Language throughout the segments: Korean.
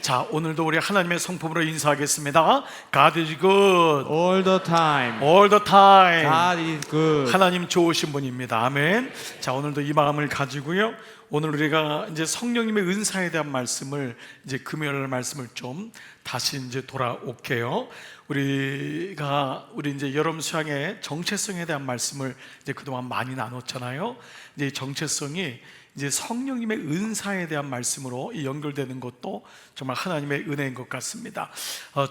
자, 오늘도 우리 하나님의 성품으로 인사하겠습니다. God is good. All the time. All the time. God is good. 하나님 좋으신 분입니다. 아멘. 자, 오늘도 이 마음을 가지고요. 오늘 우리가 이제 성령님의 은사에 대한 말씀을 이제 금요일 말씀을 좀 다시 이제 돌아올게요. 우리 이제 여름 수양의 정체성에 대한 말씀을 이제 그동안 많이 나눴잖아요. 이제 정체성이 이제 성령님의 은사에 대한 말씀으로 연결되는 것도 정말 하나님의 은혜인 것 같습니다.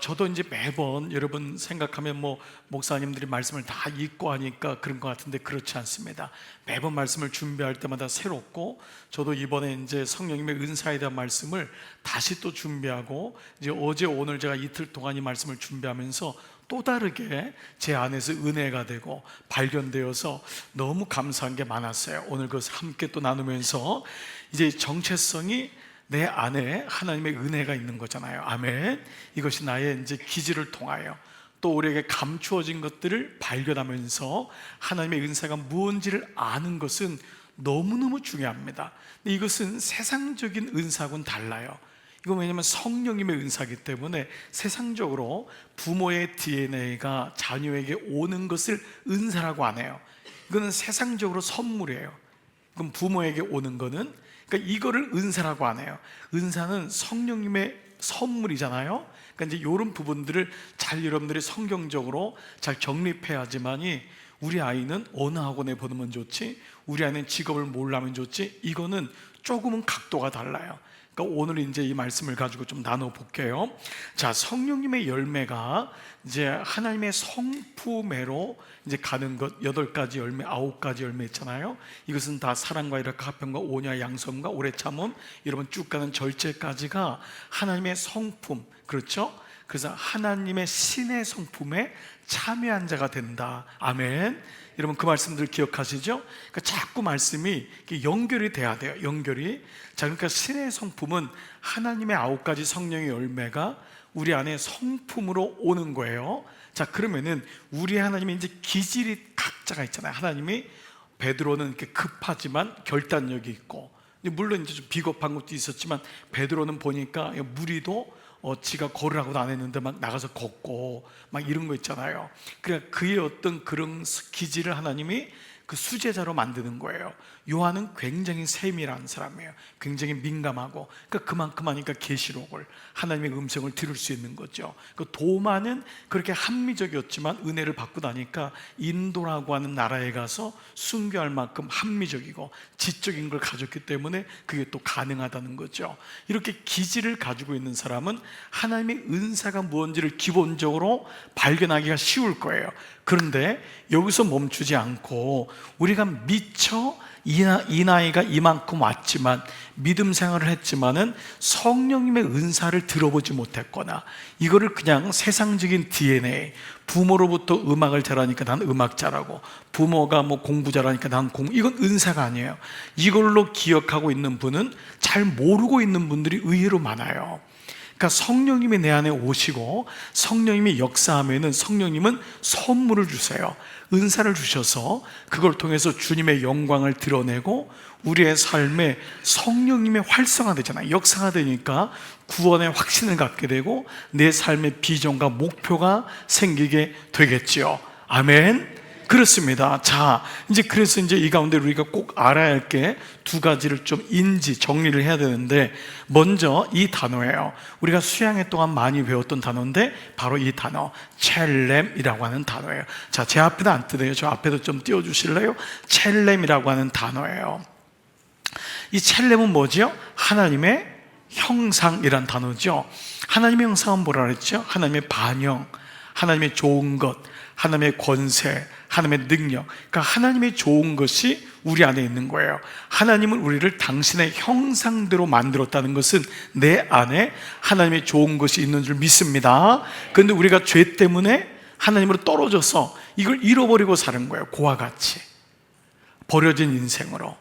저도 이제 매번 여러분 생각하면 목사님들이 말씀을 다 읽고 하니까 그런 것 같은데 그렇지 않습니다. 매번 말씀을 준비할 때마다 새롭고, 저도 이번에 이제 성령님의 은사에 대한 말씀을 다시 또 준비하고, 이제 어제 오늘 제가 이틀 동안 이 말씀을 준비하면서 또 다르게 제 안에서 은혜가 되고 발견되어서 너무 감사한 게 많았어요. 오늘 그것을 함께 또 나누면서 이제 정체성이 내 안에 하나님의 은혜가 있는 거잖아요. 아멘. 이것이 나의 이제 기질을 통하여 또 우리에게 감추어진 것들을 발견하면서 하나님의 은사가 무엇인지를 아는 것은 너무너무 중요합니다. 근데 이것은 세상적인 은사하고는 달라요. 이건 왜냐하면 성령님의 은사이기 때문에 세상적으로 부모의 DNA가 자녀에게 오는 것을 은사라고 안 해요. 이거는 세상적으로 선물이에요. 그럼 부모에게 오는 거는, 그러니까 이거를 은사라고 안 해요. 은사는 성령님의 선물이잖아요. 그러니까 이제 이런 부분들을 잘 여러분들이 성경적으로 잘 정립해야지만이 우리 아이는 어느 학원에 보내면 좋지, 우리 아이는 직업을 뭘 하면 좋지, 이거는 조금은 각도가 달라요. 그러니까 오늘 이제 이 말씀을 가지고 좀 나눠볼게요. 자, 성령님의 열매가 이제 하나님의 성품애로 이제 가는 것, 8가지 열매, 9가지 열매 있잖아요. 이것은 다 사랑과 희락과 화평과 온유와 양선과 오래 참음, 여러분 쭉 가는 절제까지가 하나님의 성품, 그렇죠? 그래서 하나님의 신의 성품에 참여한 자가 된다. 아멘. 여러분 그 말씀들 기억하시죠? 그러니까 자꾸 말씀이 연결이 돼야 돼요. 연결이. 자, 그러니까 신의 성품은 하나님의 9가지 성령의 열매가 우리 안에 성품으로 오는 거예요. 자, 그러면은 우리 하나님의 이제 기질이 각자가 있잖아요. 하나님이 베드로는 이렇게 급하지만 결단력이 있고, 물론 이제 좀 비겁한 것도 있었지만 베드로는 보니까 무리도 지가 걸으라고도 안 했는데 막 나가서 걷고 막 이런 거 있잖아요. 그러니까 그의 어떤 그런 기질을 하나님이 그 수제자로 만드는 거예요. 요한은 굉장히 세밀한 사람이에요. 굉장히 민감하고, 그러니까 그만큼 하니까 계시록을, 하나님의 음성을 들을 수 있는 거죠. 그 도마는 그렇게 합리적이었지만 은혜를 받고 나니까 인도라고 하는 나라에 가서 순교할 만큼 합리적이고 지적인 걸 가졌기 때문에 그게 또 가능하다는 거죠. 이렇게 기질을 가지고 있는 사람은 하나님의 은사가 무엇인지를 기본적으로 발견하기가 쉬울 거예요. 그런데 여기서 멈추지 않고 우리가 미처 이 나이가 이만큼 왔지만, 믿음 생활을 했지만은 성령님의 은사를 들어보지 못했거나, 이거를 그냥 세상적인 DNA, 부모로부터 음악을 잘하니까 난 음악 잘하고, 부모가 공부 잘하니까 난 공부, 이건 은사가 아니에요. 이걸로 기억하고 있는 분은 잘 모르고 있는 분들이 의외로 많아요. 그러니까 성령님이 내 안에 오시고 성령님이 역사하면은 성령님은 선물을 주세요. 은사를 주셔서 그걸 통해서 주님의 영광을 드러내고 우리의 삶에 성령님의 활성화되잖아요. 역사가 되니까 구원의 확신을 갖게 되고 내 삶의 비전과 목표가 생기게 되겠지요. 아멘. 그렇습니다. 자, 이제 그래서 이제 이 가운데 우리가 꼭 알아야 할 게 2가지를 좀 정리를 해야 되는데, 먼저 이 단어예요. 우리가 수양회 동안 많이 배웠던 단어인데 바로 이 단어, 첼렘이라고 하는 단어예요. 자, 제 앞에도 안 뜨네요. 저 앞에도 좀 띄워주실래요? 첼렘이라고 하는 단어예요. 이 첼렘은 뭐죠? 하나님의 형상이란 단어죠. 하나님의 형상은 뭐라 그랬죠? 하나님의 반영, 하나님의 좋은 것, 하나님의 권세, 하나님의 능력. 그러니까 하나님의 좋은 것이 우리 안에 있는 거예요. 하나님은 우리를 당신의 형상대로 만들었다는 것은 내 안에 하나님의 좋은 것이 있는 줄 믿습니다. 그런데 우리가 죄 때문에 하나님으로 떨어져서 이걸 잃어버리고 사는 거예요. 고와 같이 버려진 인생으로.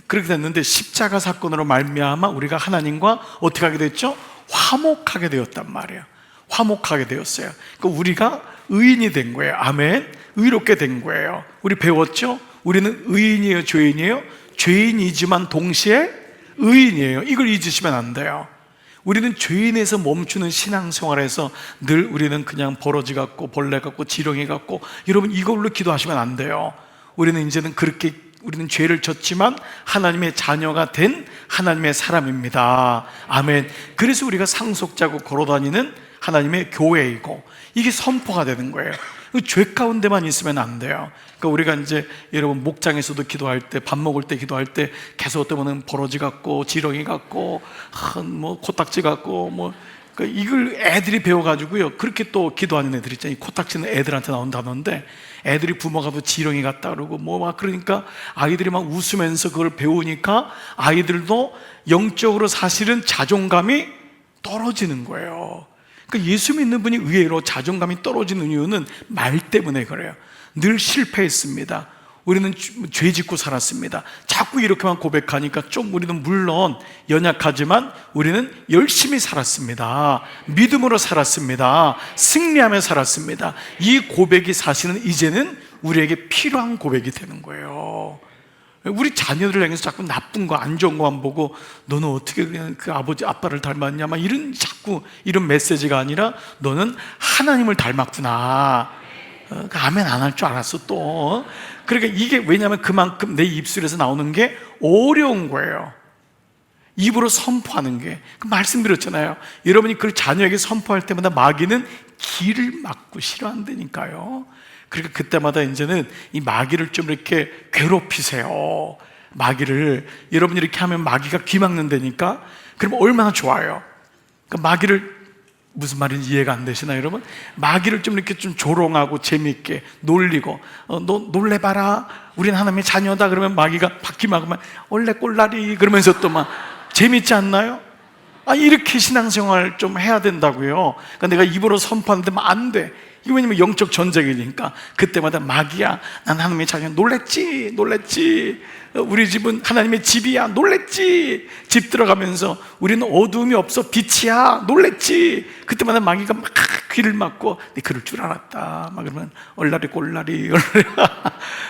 그렇게 됐는데 십자가 사건으로 말미암아 우리가 하나님과 어떻게 하게 됐죠? 화목하게 되었단 말이에요. 화목하게 되었어요. 그러니까 우리가 의인이 된 거예요. 아멘. 의롭게 된 거예요. 우리 배웠죠? 우리는 의인이에요, 죄인이에요? 죄인이지만 동시에 의인이에요. 이걸 잊으시면 안 돼요. 우리는 죄인에서 멈추는 신앙생활에서 늘 우리는 그냥 버러지 같고 벌레 같고 지렁이 같고, 여러분 이걸로 기도하시면 안 돼요. 우리는 이제는 그렇게, 우리는 죄를 졌지만 하나님의 자녀가 된 하나님의 사람입니다. 아멘. 그래서 우리가 상속자고 걸어다니는 하나님의 교회이고, 이게 선포가 되는 거예요. 죄 가운데만 있으면 안 돼요. 그러니까 우리가 이제 여러분 목장에서도 기도할 때, 밥 먹을 때 기도할 때 계속 어떤 분은 버러지 같고 지렁이 같고 뭐 코딱지 같고 뭐, 그러니까 이걸 애들이 배워가지고요, 그렇게 또 기도하는 애들 있잖아요. 이 코딱지는 애들한테 나온 단어인데, 애들이 부모가 또 지렁이 같다 그러고 뭐 막 그러니까 아이들이 막 웃으면서 그걸 배우니까 아이들도 영적으로 사실은 자존감이 떨어지는 거예요. 그러니까 예수 믿는 분이 의외로 자존감이 떨어지는 이유는 말 때문에 그래요. 늘 실패했습니다. 우리는 죄 짓고 살았습니다. 자꾸 이렇게만 고백하니까 좀 우리는 물론 연약하지만 우리는 열심히 살았습니다. 믿음으로 살았습니다. 승리하며 살았습니다. 이 고백이 사실은 이제는 우리에게 필요한 고백이 되는 거예요. 우리 자녀들을 향해서 자꾸 나쁜 거, 안 좋은 거만 보고 너는 어떻게 그냥 그 아버지 아빠를 닮았냐 막 이런, 자꾸 이런 메시지가 아니라 너는 하나님을 닮았구나. 아멘 안 할 줄 알았어 또. 그러니까 이게 왜냐하면 그만큼 내 입술에서 나오는 게 어려운 거예요. 입으로 선포하는 게. 말씀드렸잖아요. 여러분이 그 자녀에게 선포할 때마다 마귀는 길을 막고 싫어한다니까요. 그러니까 그때마다 이제는 이 마귀를 좀 이렇게 괴롭히세요. 마귀를, 여러분이 이렇게 하면 마귀가 귀 막는다니까. 그러면 얼마나 좋아요. 그러니까 마귀를, 무슨 말인지 이해가 안 되시나요, 여러분? 마귀를 좀 이렇게 좀 조롱하고 재미있게 놀리고, 너 놀래봐라, 우린 하나님의 자녀다. 그러면 마귀가 바퀴 막으면 원래 꼴라리 그러면서 또 막 재미있지 않나요? 이렇게 신앙생활 좀 해야 된다고요. 그러니까 내가 입으로 선포하는데 안 돼. 이거 왜냐면 영적 전쟁이니까. 그때마다 마귀야, 난 하나님의 자녀, 놀랬지. 우리 집은 하나님의 집이야, 놀랬지. 집 들어가면서 우리는 어두움이 없어, 빛이야, 놀랬지. 그때마다 마귀가 막 귀를 막고, 네 그럴 줄 알았다 막 그러면 얼라리 꼴라리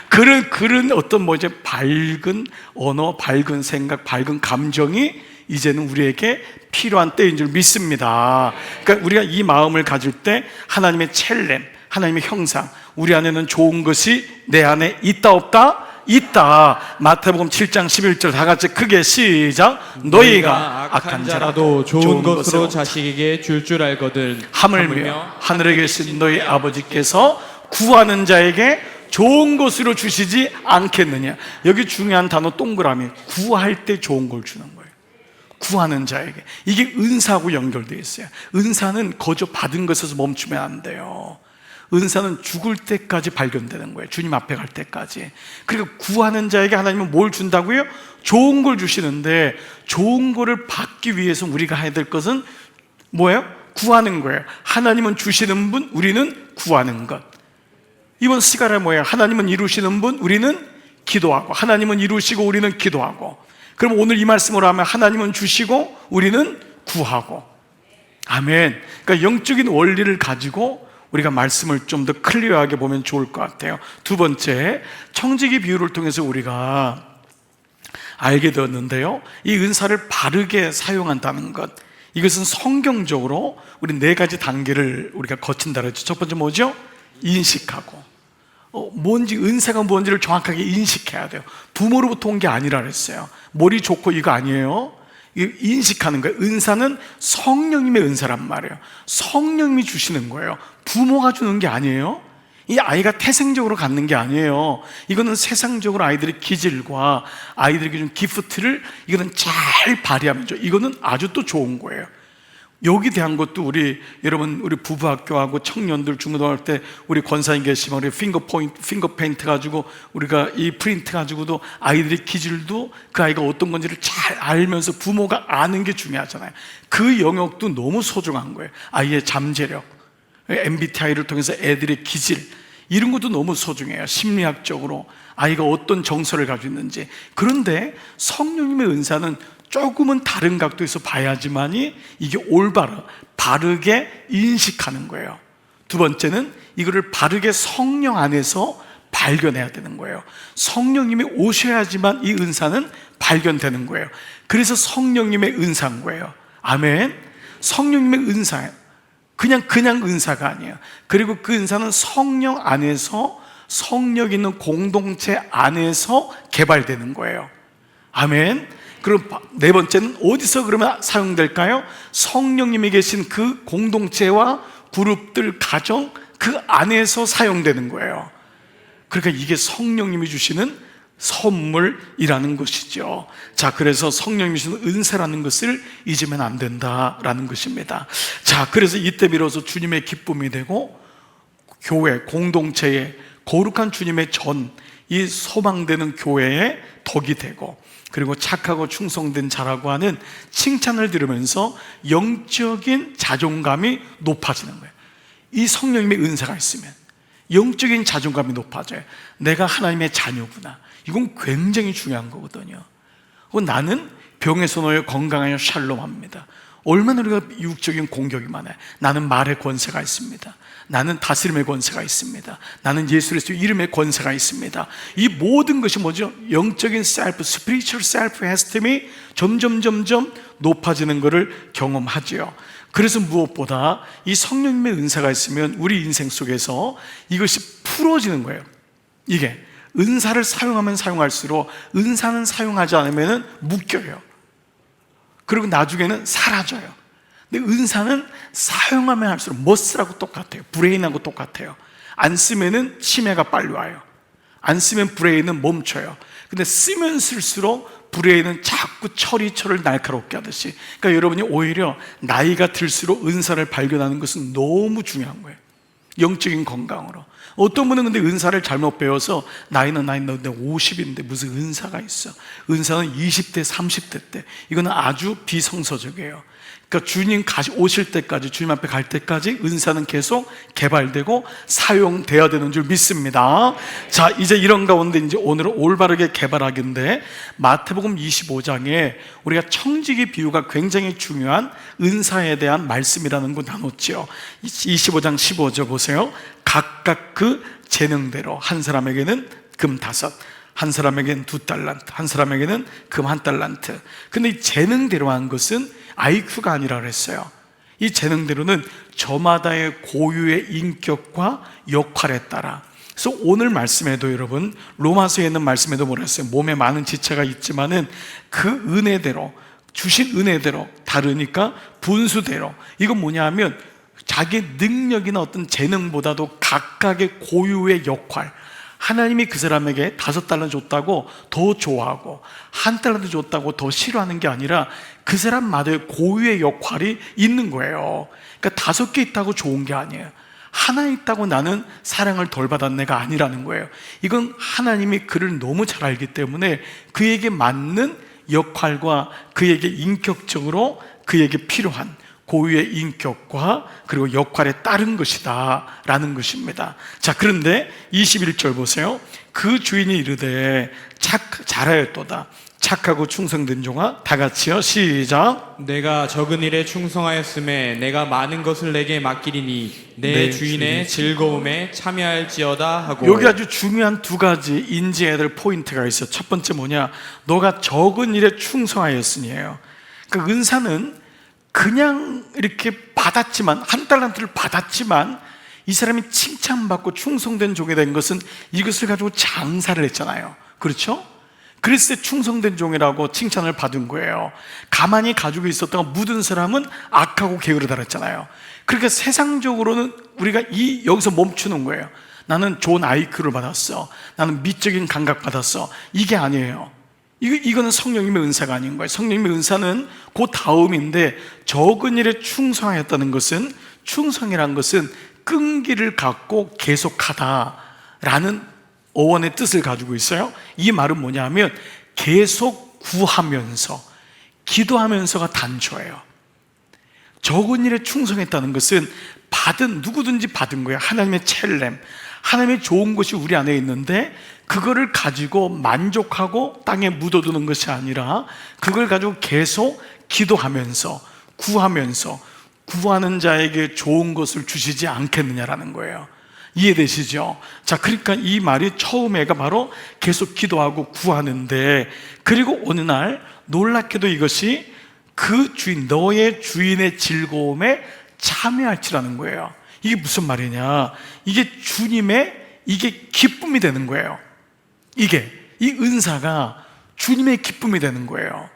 그런 어떤 뭐지, 밝은 언어, 밝은 생각, 밝은 감정이 이제는 우리에게 필요한 때인 줄 믿습니다. 그러니까 우리가 이 마음을 가질 때 하나님의 첼렘, 하나님의 형상, 우리 안에는 좋은 것이 내 안에 있다 없다? 있다. 마태복음 7장 11절 다 같이 크게 시작. 너희가 악한 자라도 좋은 것으로 자식에게 줄 알거든 하물며 하늘에 계신 너희 아버지께서 구하는 자에게 좋은 것으로 주시지 않겠느냐. 여기 중요한 단어 동그라미, 구할 때 좋은 걸 주는 거예요. 구하는 자에게. 이게 은사하고 연결되어 있어요. 은사는 거저 받은 것에서 멈추면 안 돼요. 은사는 죽을 때까지 발견되는 거예요. 주님 앞에 갈 때까지. 그러니까 구하는 자에게 하나님은 뭘 준다고요? 좋은 걸 주시는데, 좋은 거를 받기 위해서 우리가 해야 될 것은 뭐예요? 구하는 거예요. 하나님은 주시는 분, 우리는 구하는 것. 이번 시간에 뭐예요? 하나님은 이루시는 분, 우리는 기도하고, 하나님은 이루시고 우리는 기도하고. 그럼 오늘 이 말씀으로 하면 하나님은 주시고 우리는 구하고. 아멘. 그러니까 영적인 원리를 가지고 우리가 말씀을 좀 더 클리어하게 보면 좋을 것 같아요. 두 번째, 청지기 비유를 통해서 우리가 알게 되었는데요, 이 은사를 바르게 사용한다는 것, 이것은 성경적으로 우리 네 가지 단계를 우리가 거친다 그랬죠. 첫 번째 뭐죠? 인식하고, 뭔지, 은사가 뭔지를 정확하게 인식해야 돼요. 부모로부터 온 게 아니라 그랬어요. 머리 좋고 이거 아니에요. 인식하는 거예요. 은사는 성령님의 은사란 말이에요. 성령님이 주시는 거예요. 부모가 주는 게 아니에요. 이 아이가 태생적으로 갖는 게 아니에요. 이거는 세상적으로 아이들의 기질과 아이들에게 준 기프트를 이거는 잘 발휘하면 죠. 이거는 아주 또 좋은 거예요. 여기 대한 것도 우리 여러분, 우리 부부학교하고 청년들 중고등학교 때 우리 권사님 계시면 우리 핑거 페인트 가지고 우리가 이 프린트 가지고도 아이들의 기질도 그 아이가 어떤 건지를 잘 알면서 부모가 아는 게 중요하잖아요. 그 영역도 너무 소중한 거예요. 아이의 잠재력, MBTI를 통해서 애들의 기질, 이런 것도 너무 소중해요. 심리학적으로 아이가 어떤 정서를 가지고 있는지. 그런데 성령님의 은사는 조금은 다른 각도에서 봐야지만이 이게 올바로 바르게 인식하는 거예요. 두 번째는 이거를 바르게 성령 안에서 발견해야 되는 거예요. 성령님이 오셔야지만 이 은사는 발견되는 거예요. 그래서 성령님의 은사인 거예요. 아멘. 성령님의 은사예요. 그냥 은사가 아니에요. 그리고 그 은사는 성령 안에서, 성령 있는 공동체 안에서 개발되는 거예요. 아멘. 그럼 네 번째는 어디서 그러면 사용될까요? 성령님이 계신 그 공동체와 그룹들, 가정, 그 안에서 사용되는 거예요. 그러니까 이게 성령님이 주시는 선물이라는 것이죠. 자, 그래서 성령님이 주시는 은사라는 것을 잊으면 안 된다라는 것입니다. 자, 그래서 이때 비로소 주님의 기쁨이 되고 교회, 공동체의 거룩한 주님의 전, 이 소망되는 교회의 덕이 되고, 그리고 착하고 충성된 자라고 하는 칭찬을 들으면서 영적인 자존감이 높아지는 거예요. 이 성령님의 은사가 있으면 영적인 자존감이 높아져요. 내가 하나님의 자녀구나. 이건 굉장히 중요한 거거든요. 나는 병에서 놓여 건강하여 샬롬합니다. 얼마나 우리가 육적인 공격이 많아요. 나는 말의 권세가 있습니다. 나는 다스림의 권세가 있습니다. 나는 예수 그리스도의 이름의 권세가 있습니다. 이 모든 것이 뭐죠? 영적인 셀프, spiritual self esteem이 점점 높아지는 것을 경험하죠. 그래서 무엇보다 이 성령님의 은사가 있으면 우리 인생 속에서 이것이 풀어지는 거예요. 이게 은사를 사용하면 사용할수록 은사는 사용하지 않으면 묶여요. 그리고 나중에는 사라져요. 근데 은사는 사용하면 할수록 머스하고 똑같아요. 브레인하고 똑같아요. 안 쓰면은 치매가 빨리 와요. 안 쓰면 브레인은 멈춰요. 근데 쓰면 쓸수록 브레인은 자꾸 철을 날카롭게 하듯이. 그러니까 여러분이 오히려 나이가 들수록 은사를 발견하는 것은 너무 중요한 거예요. 영적인 건강으로. 어떤 분은 근데 은사를 잘못 배워서 나이는 50인데 무슨 은사가 있어. 은사는 20대 30대 때. 이거는 아주 비성서적이에요. 그러니까 주님 오실 때까지, 주님 앞에 갈 때까지 은사는 계속 개발되고 사용되어야 되는 줄 믿습니다. 자, 이제 이런 가운데 이제 오늘은 올바르게 개발하기인데, 마태복음 25장에 우리가 청지기 비유가 굉장히 중요한 은사에 대한 말씀이라는 거 나눴죠. 25장 15절 보세요. 각각 그 재능대로 한 사람에게는 금 5, 한 사람에게는 2달란트, 한 사람에게는 금 1달란트. 근데 이 재능대로 한 것은 IQ가 아니라 그랬어요. 이 재능대로는 저마다의 고유의 인격과 역할에 따라. 그래서 오늘 말씀에도 여러분, 로마서에 있는 말씀에도 뭐라 했어요? 몸에 많은 지체가 있지만은 그 은혜대로, 주신 은혜대로 다르니까 분수대로. 이건 뭐냐 하면 자기 능력이나 어떤 재능보다도 각각의 고유의 역할, 하나님이 그 사람에게 5달러 줬다고 더 좋아하고 1달러도 줬다고 더 싫어하는 게 아니라 그 사람마다의 고유의 역할이 있는 거예요. 그러니까 5개 있다고 좋은 게 아니에요. 하나 있다고 나는 사랑을 덜 받았네가 아니라는 거예요. 이건 하나님이 그를 너무 잘 알기 때문에 그에게 맞는 역할과 그에게 인격적으로 그에게 필요한 고유의 인격과 그리고 역할에 따른 것이다 라는 것입니다. 자, 그런데 21절 보세요. 그 주인이 이르되 잘하였도다. 착하고 충성된 종아, 다 같이요, 시작. 내가 적은 일에 충성하였음에 내가 많은 것을 내게 맡기리니 내 주인의 즐거움에 참여할지어다 하고. 여기 아주 중요한 2가지 인지해야 될 포인트가 있어요. 첫 번째 뭐냐, 너가 적은 일에 충성하였으니에요. 그러니까 은사는 그냥 이렇게 받았지만, 1달란트를 받았지만 이 사람이 칭찬받고 충성된 종이 된 것은 이것을 가지고 장사를 했잖아요. 그렇죠? 그랬을 때 충성된 종이라고 칭찬을 받은 거예요. 가만히 가지고 있었다가 묻은 사람은 악하고 게으르다 그랬잖아요. 그러니까 세상적으로는 우리가 여기서 멈추는 거예요. 나는 좋은 IQ를 받았어, 나는 미적인 감각 받았어. 이게 아니에요. 이거는 성령님의 은사가 아닌 거예요. 성령님의 은사는 그 다음인데, 적은 일에 충성하였다는 것은, 충성이란 것은 끈기를 갖고 계속하다라는 어원의 뜻을 가지고 있어요. 이 말은 뭐냐 하면 계속 구하면서, 기도하면서가 단초예요. 적은 일에 충성했다는 것은 누구든지 받은 거예요. 하나님의 첼렘, 하나님의 좋은 것이 우리 안에 있는데 그거를 가지고 만족하고 땅에 묻어두는 것이 아니라 그걸 가지고 계속 기도하면서 구하면서 구하는 자에게 좋은 것을 주시지 않겠느냐라는 거예요. 이해되시죠? 자, 그러니까 이 말이 처음에가 바로 계속 기도하고 구하는데, 그리고 어느 날 놀랍게도 이것이 그 주인, 너의 주인의 즐거움에 참여할지라는 거예요. 이게 무슨 말이냐? 이게 주님의 이게 기쁨이 되는 거예요. 이게 이 은사가 주님의 기쁨이 되는 거예요.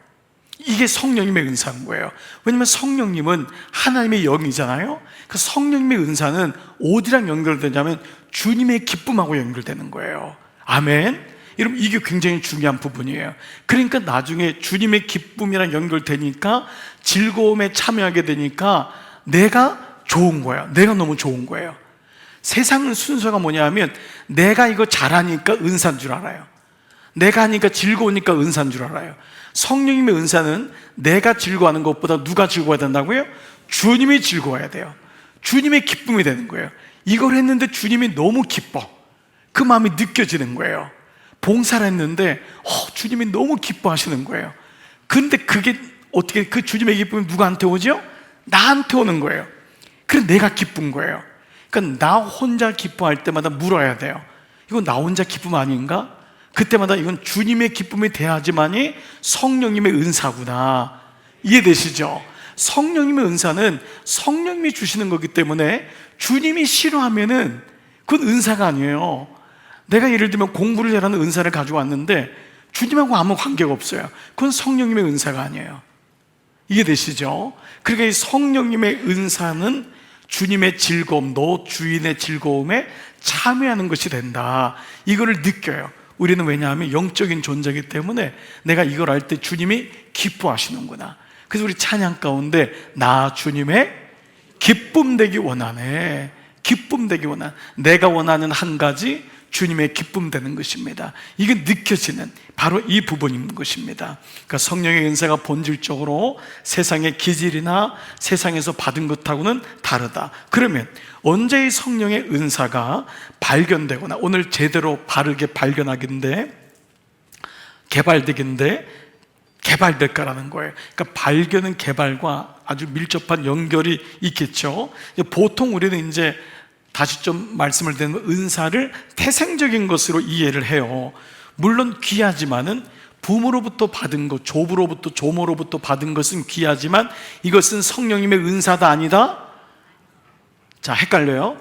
이게 성령님의 은사인 거예요. 왜냐하면 성령님은 하나님의 영이잖아요. 그 성령님의 은사는 어디랑 연결되냐면 주님의 기쁨하고 연결되는 거예요. 아멘. 여러분, 이게 굉장히 중요한 부분이에요. 그러니까 나중에 주님의 기쁨이랑 연결되니까 즐거움에 참여하게 되니까 내가 좋은 거예요. 내가 너무 좋은 거예요. 세상은 순서가 뭐냐면 내가 이거 잘하니까 은사인 줄 알아요. 내가 하니까 즐거우니까 은사인 줄 알아요. 성령님의 은사는 내가 즐거워하는 것보다 누가 즐거워야 된다고요? 주님이 즐거워야 돼요. 주님의 기쁨이 되는 거예요. 이걸 했는데 주님이 너무 기뻐. 그 마음이 느껴지는 거예요. 봉사를 했는데 주님이 너무 기뻐하시는 거예요. 그런데 그게 어떻게 그 주님의 기쁨이 누구한테 오죠? 나한테 오는 거예요. 그래서 내가 기쁜 거예요. 그러니까 나 혼자 기뻐할 때마다 물어야 돼요. 이건 나 혼자 기쁨 아닌가? 그때마다 이건 주님의 기쁨이 돼야지만이 성령님의 은사구나. 이해되시죠? 성령님의 은사는 성령님이 주시는 거기 때문에 주님이 싫어하면은 그건 은사가 아니에요. 내가 예를 들면 공부를 잘하는 은사를 가지고 왔는데 주님하고 아무 관계가 없어요. 그건 성령님의 은사가 아니에요. 이해되시죠? 그러니까 이 성령님의 은사는 주님의 즐거움, 너 주인의 즐거움에 참여하는 것이 된다. 이거를 느껴요. 우리는 왜냐하면 영적인 존재이기 때문에 내가 이걸 할 때 주님이 기뻐하시는구나. 그래서 우리 찬양 가운데 나 주님의 기쁨 되기 원하네. 기쁨 되기 원하네. 내가 원하는 한 가지 주님의 기쁨 되는 것입니다. 이게 느껴지는 바로 이 부분인 것입니다. 그러니까 성령의 은사가 본질적으로 세상의 기질이나 세상에서 받은 것하고는 다르다. 그러면 언제 이 성령의 은사가 발견되거나 오늘 제대로 바르게 발견하긴데 개발되긴데 개발될까라는 거예요. 그러니까 발견은 개발과 아주 밀접한 연결이 있겠죠. 보통 우리는 이제 다시 좀 말씀을 드리면 은사를 태생적인 것으로 이해를 해요. 물론 귀하지만은 부모로부터 받은 것, 조부로부터 조모로부터 받은 것은 귀하지만 이것은 성령님의 은사다 아니다? 자, 헷갈려요?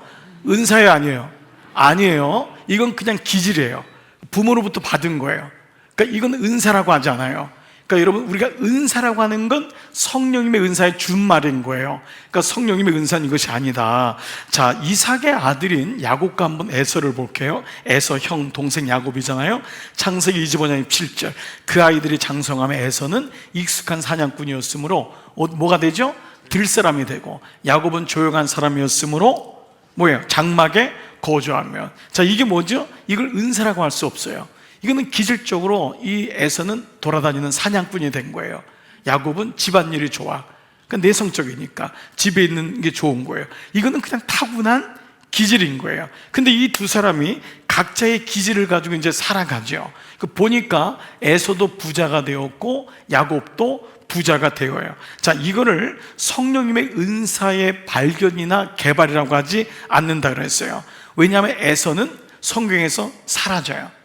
은사예요 아니에요? 아니에요. 이건 그냥 기질이에요. 부모로부터 받은 거예요. 그러니까 이건 은사라고 하지 않아요. 그러니까 여러분, 우리가 은사라고 하는 건 성령님의 은사의 준말인 거예요. 그러니까 성령님의 은사는 이것이 아니다. 자, 이삭의 아들인 야곱과 한번 에서를 볼게요. 에서 형 동생 야곱이잖아요. 창세기 25장 7절. 그 아이들이 장성함에 에서는 익숙한 사냥꾼이었으므로 뭐가 되죠? 들사람이 되고, 야곱은 조용한 사람이었으므로 뭐예요? 장막에 거주하며. 자, 이게 뭐죠? 이걸 은사라고 할 수 없어요. 이거는 기질적으로 이 에서는 돌아다니는 사냥꾼이 된 거예요. 야곱은 집안일이 좋아. 그러니까 내성적이니까 집에 있는 게 좋은 거예요. 이거는 그냥 타고난 기질인 거예요. 근데 이 두 사람이 각자의 기질을 가지고 이제 살아가죠. 보니까 에서도 부자가 되었고 야곱도 부자가 되어요. 자, 이거를 성령님의 은사의 발견이나 개발이라고 하지 않는다 그랬어요. 왜냐하면 에서는 성경에서 사라져요.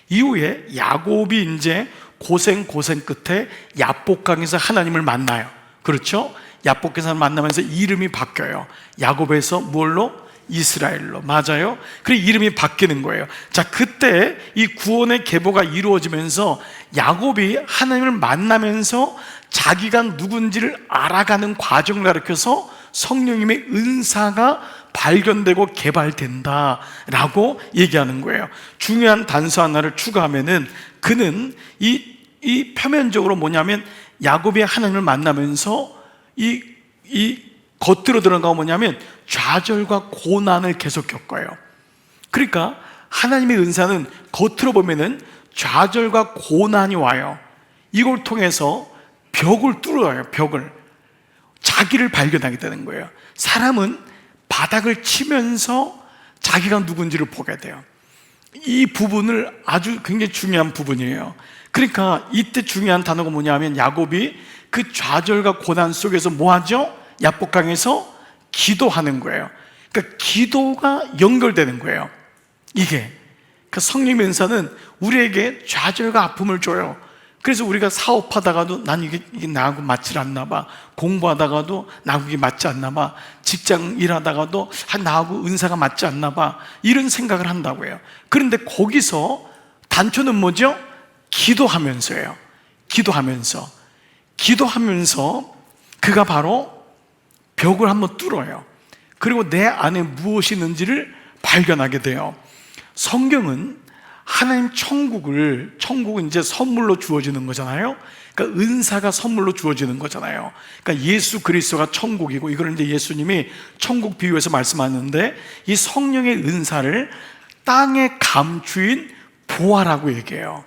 이후에 야곱이 이제 고생 끝에 야복강에서 하나님을 만나요. 그렇죠? 야복강에서 만나면서 이름이 바뀌어요. 야곱에서 뭘로? 이스라엘로. 맞아요? 그래, 이름이 바뀌는 거예요. 자, 그때 이 구원의 계보가 이루어지면서 야곱이 하나님을 만나면서 자기가 누군지를 알아가는 과정을 가르쳐서 성령님의 은사가 발견되고 개발된다라고 얘기하는 거예요. 중요한 단서 하나를 추가하면은 그는 이 표면적으로 뭐냐면 야곱이 하나님을 만나면서 이 겉으로 들어가고 뭐냐면 좌절과 고난을 계속 겪어요. 그러니까 하나님의 은사는 겉으로 보면은 좌절과 고난이 와요. 이걸 통해서 벽을 뚫어요. 벽을. 자기를 발견하게 되는 거예요. 사람은 바닥을 치면서 자기가 누군지를 보게 돼요. 이 부분을 아주 굉장히 중요한 부분이에요. 그러니까 이때 중요한 단어가 뭐냐면 야곱이 그 좌절과 고난 속에서 뭐 하죠? 야복강에서 기도하는 거예요. 그러니까 기도가 연결되는 거예요. 이게 그 성령의 은사는 우리에게 좌절과 아픔을 줘요. 그래서 우리가 사업하다가도 난 이게 나하고 맞지 않나 봐. 공부하다가도 나하고 이게 맞지 않나 봐. 직장 일하다가도 나하고 은사가 맞지 않나 봐. 이런 생각을 한다고 해요. 그런데 거기서 단초는 뭐죠? 기도하면서예요. 기도하면서 그가 바로 벽을 한번 뚫어요. 그리고 내 안에 무엇이 있는지를 발견하게 돼요. 성경은 하나님 천국은 이제 선물로 주어지는 거잖아요. 그러니까 은사가 선물로 주어지는 거잖아요. 그러니까 예수 그리스도가 천국이고, 이걸 이제 예수님이 천국 비유에서 말씀하는데, 이 성령의 은사를 땅에 감추인 보화라고 얘기해요.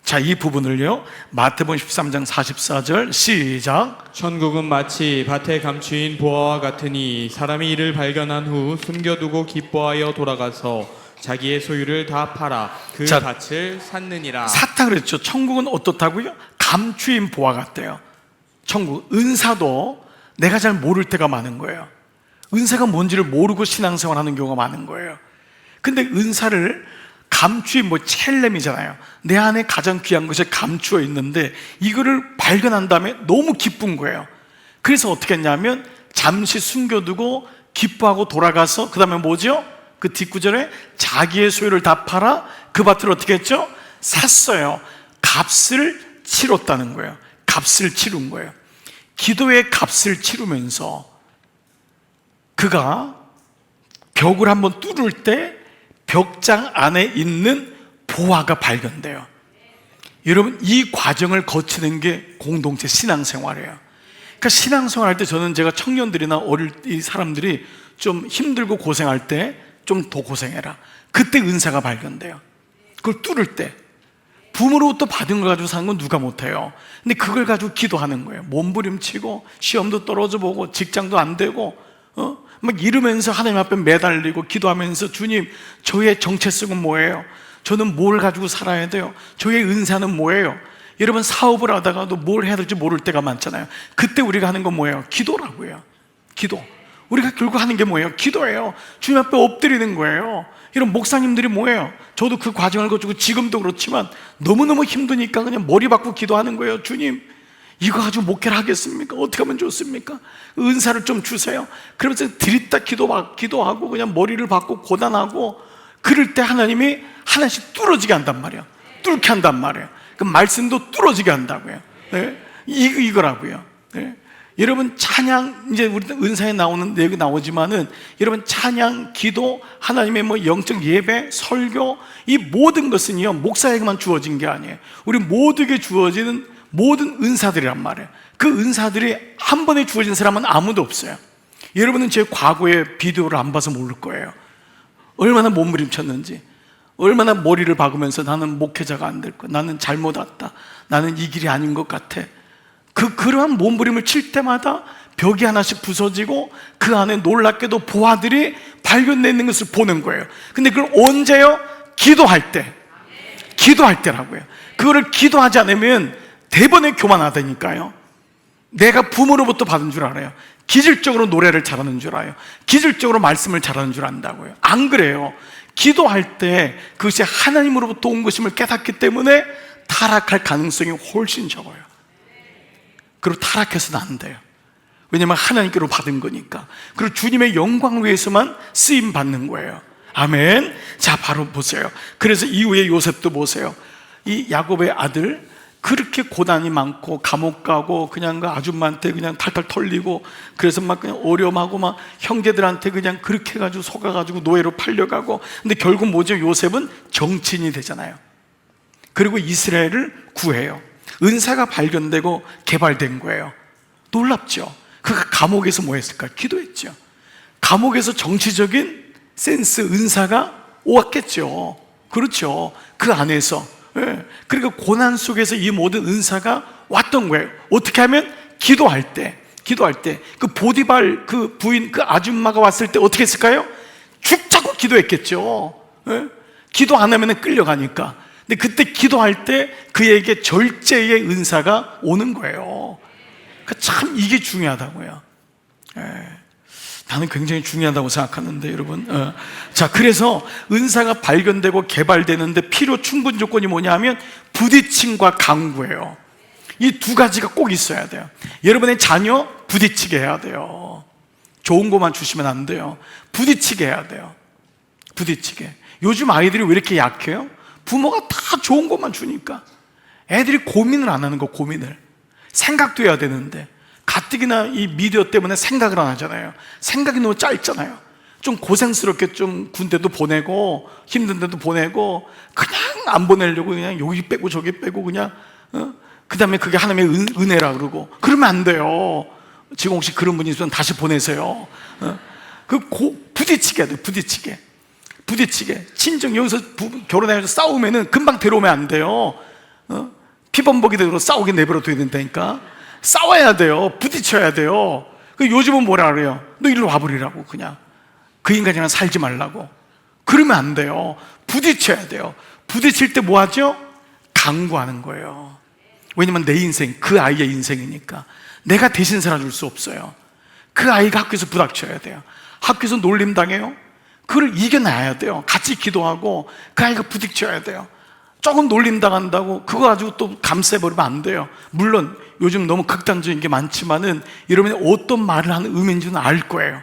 자, 이 부분을요, 마태복음 13장 44절 시작. 천국은 마치 밭에 감추인 보화와 같으니 사람이 이를 발견한 후 숨겨두고 기뻐하여 돌아가서 자기의 소유를 다 팔아 그 자, 밭을 샀느니라. 샀다 그랬죠. 천국은 어떻다고요? 감추인 보화 같대요. 천국, 은사도 내가 잘 모를 때가 많은 거예요. 은사가 뭔지를 모르고 신앙생활 하는 경우가 많은 거예요. 근데 은사를 감추인, 첼렘이잖아요. 내 안에 가장 귀한 것이 감추어 있는데 이거를 발견한 다음에 너무 기쁜 거예요. 그래서 어떻게 했냐면 잠시 숨겨두고 기뻐하고 돌아가서, 그 다음에 뭐죠? 그 뒷구절에 자기의 소유를 다 팔아 그 밭을 어떻게 했죠? 샀어요. 값을 치렀다는 거예요. 값을 치른 거예요. 기도의 값을 치르면서 그가 벽을 한번 뚫을 때 벽장 안에 있는 보화가 발견돼요. 여러분, 이 과정을 거치는 게 공동체 신앙생활이에요. 그러니까 신앙생활 할 때 저는 제가 청년들이나 어릴 이 사람들이 좀 힘들고 고생할 때 좀 더 고생해라. 그때 은사가 발견돼요. 그걸 뚫을 때. 부모로부터 받은 걸 가지고 사는 건 누가 못해요. 근데 그걸 가지고 기도하는 거예요. 몸부림치고 시험도 떨어져 보고 직장도 안 되고 막 이러면서 하나님 앞에 매달리고 기도하면서, 주님, 저의 정체성은 뭐예요? 저는 뭘 가지고 살아야 돼요? 저의 은사는 뭐예요? 여러분, 사업을 하다가도 뭘 해야 될지 모를 때가 많잖아요. 그때 우리가 하는 건 뭐예요? 기도라고요. 기도. 우리가 결국 하는 게 뭐예요? 기도예요. 주님 앞에 엎드리는 거예요. 이런 목사님들이 뭐예요? 저도 그 과정을 거치고 지금도 그렇지만 너무너무 힘드니까 그냥 머리 박고 기도하는 거예요. 주님, 이거 가지고 목회를 하겠습니까? 어떻게 하면 좋습니까? 은사를 좀 주세요. 그러면서 드립다 기도하고 그냥 머리를 박고 고단하고, 그럴 때 하나님이 하나씩 뚫어지게 한단 말이에요. 뚫게 한단 말이에요. 그 말씀도 뚫어지게 한다고요. 네? 이거라고요. 네? 여러분, 찬양, 이제 우리 은사에 나오는 내용이 나오지만은, 여러분, 찬양, 기도, 하나님의 영적 예배, 설교, 이 모든 것은요, 목사에게만 주어진 게 아니에요. 우리 모두에게 주어지는 모든 은사들이란 말이에요. 그 은사들이 한 번에 주어진 사람은 아무도 없어요. 여러분은 제 과거의 비디오를 안 봐서 모를 거예요. 얼마나 몸부림쳤는지, 얼마나 머리를 박으면서 나는 목회자가 안 될 거야, 나는 잘못 왔다, 나는 이 길이 아닌 것 같아. 그러한 몸부림을 칠 때마다 벽이 하나씩 부서지고 그 안에 놀랍게도 보화들이 발견되는 것을 보는 거예요. 근데 그걸 언제요? 기도할 때. 기도할 때라고요. 그거를 기도하지 않으면 대번에 교만하다니까요. 내가 부모로부터 받은 줄 알아요. 기질적으로 노래를 잘하는 줄 알아요. 기질적으로 말씀을 잘하는 줄 안다고요. 안 그래요. 기도할 때 그것이 하나님으로부터 온 것임을 깨닫기 때문에 타락할 가능성이 훨씬 적어요. 그리고 타락해서는 안 돼요. 왜냐하면 하나님께로 받은 거니까. 그리고 주님의 영광을 위해서만 쓰임 받는 거예요. 아멘. 자, 바로 보세요. 그래서 이후에 요셉도 보세요. 이 야곱의 아들, 그렇게 고난이 많고 감옥 가고 그냥 그 아줌마한테 그냥 탈탈 털리고, 그래서 막 그냥 어려움하고 막 형제들한테 그냥 그렇게 해가지고 속아가지고 노예로 팔려가고. 근데 결국 뭐죠? 요셉은 정치인이 되잖아요. 그리고 이스라엘을 구해요. 은사가 발견되고 개발된 거예요. 놀랍죠? 그가 감옥에서 뭐 했을까? 기도했죠. 감옥에서 정치적인 센스, 은사가 오왔겠죠. 그렇죠. 그 안에서. 예. 그러니까 고난 속에서 이 모든 은사가 왔던 거예요. 어떻게 하면? 기도할 때. 그 보디발 그 부인, 그 아줌마가 왔을 때 어떻게 했을까요? 죽자고 기도했겠죠. 예. 기도 안 하면 끌려가니까. 근데 그때 기도할 때 그에게 절제의 은사가 오는 거예요. 그러니까 참 이게 중요하다고요. 나는 굉장히 중요하다고 생각하는데 여러분. 자, 그래서 은사가 발견되고 개발되는데 필요 충분 조건이 뭐냐 하면 부딪힘과 강구예요. 이 두 가지가 꼭 있어야 돼요. 여러분의 자녀 부딪히게 해야 돼요. 좋은 것만 주시면 안 돼요. 부딪히게 해야 돼요. 부딪히게. 요즘 아이들이 왜 이렇게 약해요? 부모가 다 좋은 것만 주니까 애들이 고민을 안 하는 거. 고민을. 생각도 해야 되는데 가뜩이나 이 미디어 때문에 생각을 안 하잖아요. 생각이 너무 짧잖아요. 좀 고생스럽게 좀 군대도 보내고 힘든 데도 보내고 그냥 안 보내려고 그냥 여기 빼고 저기 빼고 그냥 그 다음에 그게 하나님의 은혜라 그러고 그러면 안 돼요. 지금 혹시 그런 분이 있으면 다시 보내세요. 부딪히게 해야 돼요. 부딪히게. 친정 여기서 결혼해서 싸우면은 금방 데려오면 안 돼요. 피범벅이 되도록 싸우게 내버려둬야 된다니까. 싸워야 돼요. 부딪혀야 돼요. 요즘은 뭐라 그래요? 너 이리로 와버리라고. 그냥 그 인간이랑 살지 말라고. 그러면 안 돼요. 부딪혀야 돼요. 부딪힐 때 뭐 하죠? 강구하는 거예요. 왜냐면 내 인생, 그 아이의 인생이니까 내가 대신 살아줄 수 없어요. 그 아이가 학교에서 부닥쳐야 돼요. 학교에서 놀림당해요. 그걸 이겨내야 돼요. 같이 기도하고 그 아이가 부딪혀야 돼요. 조금 놀림당한다고 그거 가지고 또 감싸버리면 안 돼요. 물론 요즘 너무 극단적인 게 많지만은 여러분이 어떤 말을 하는 의미인지는 알 거예요.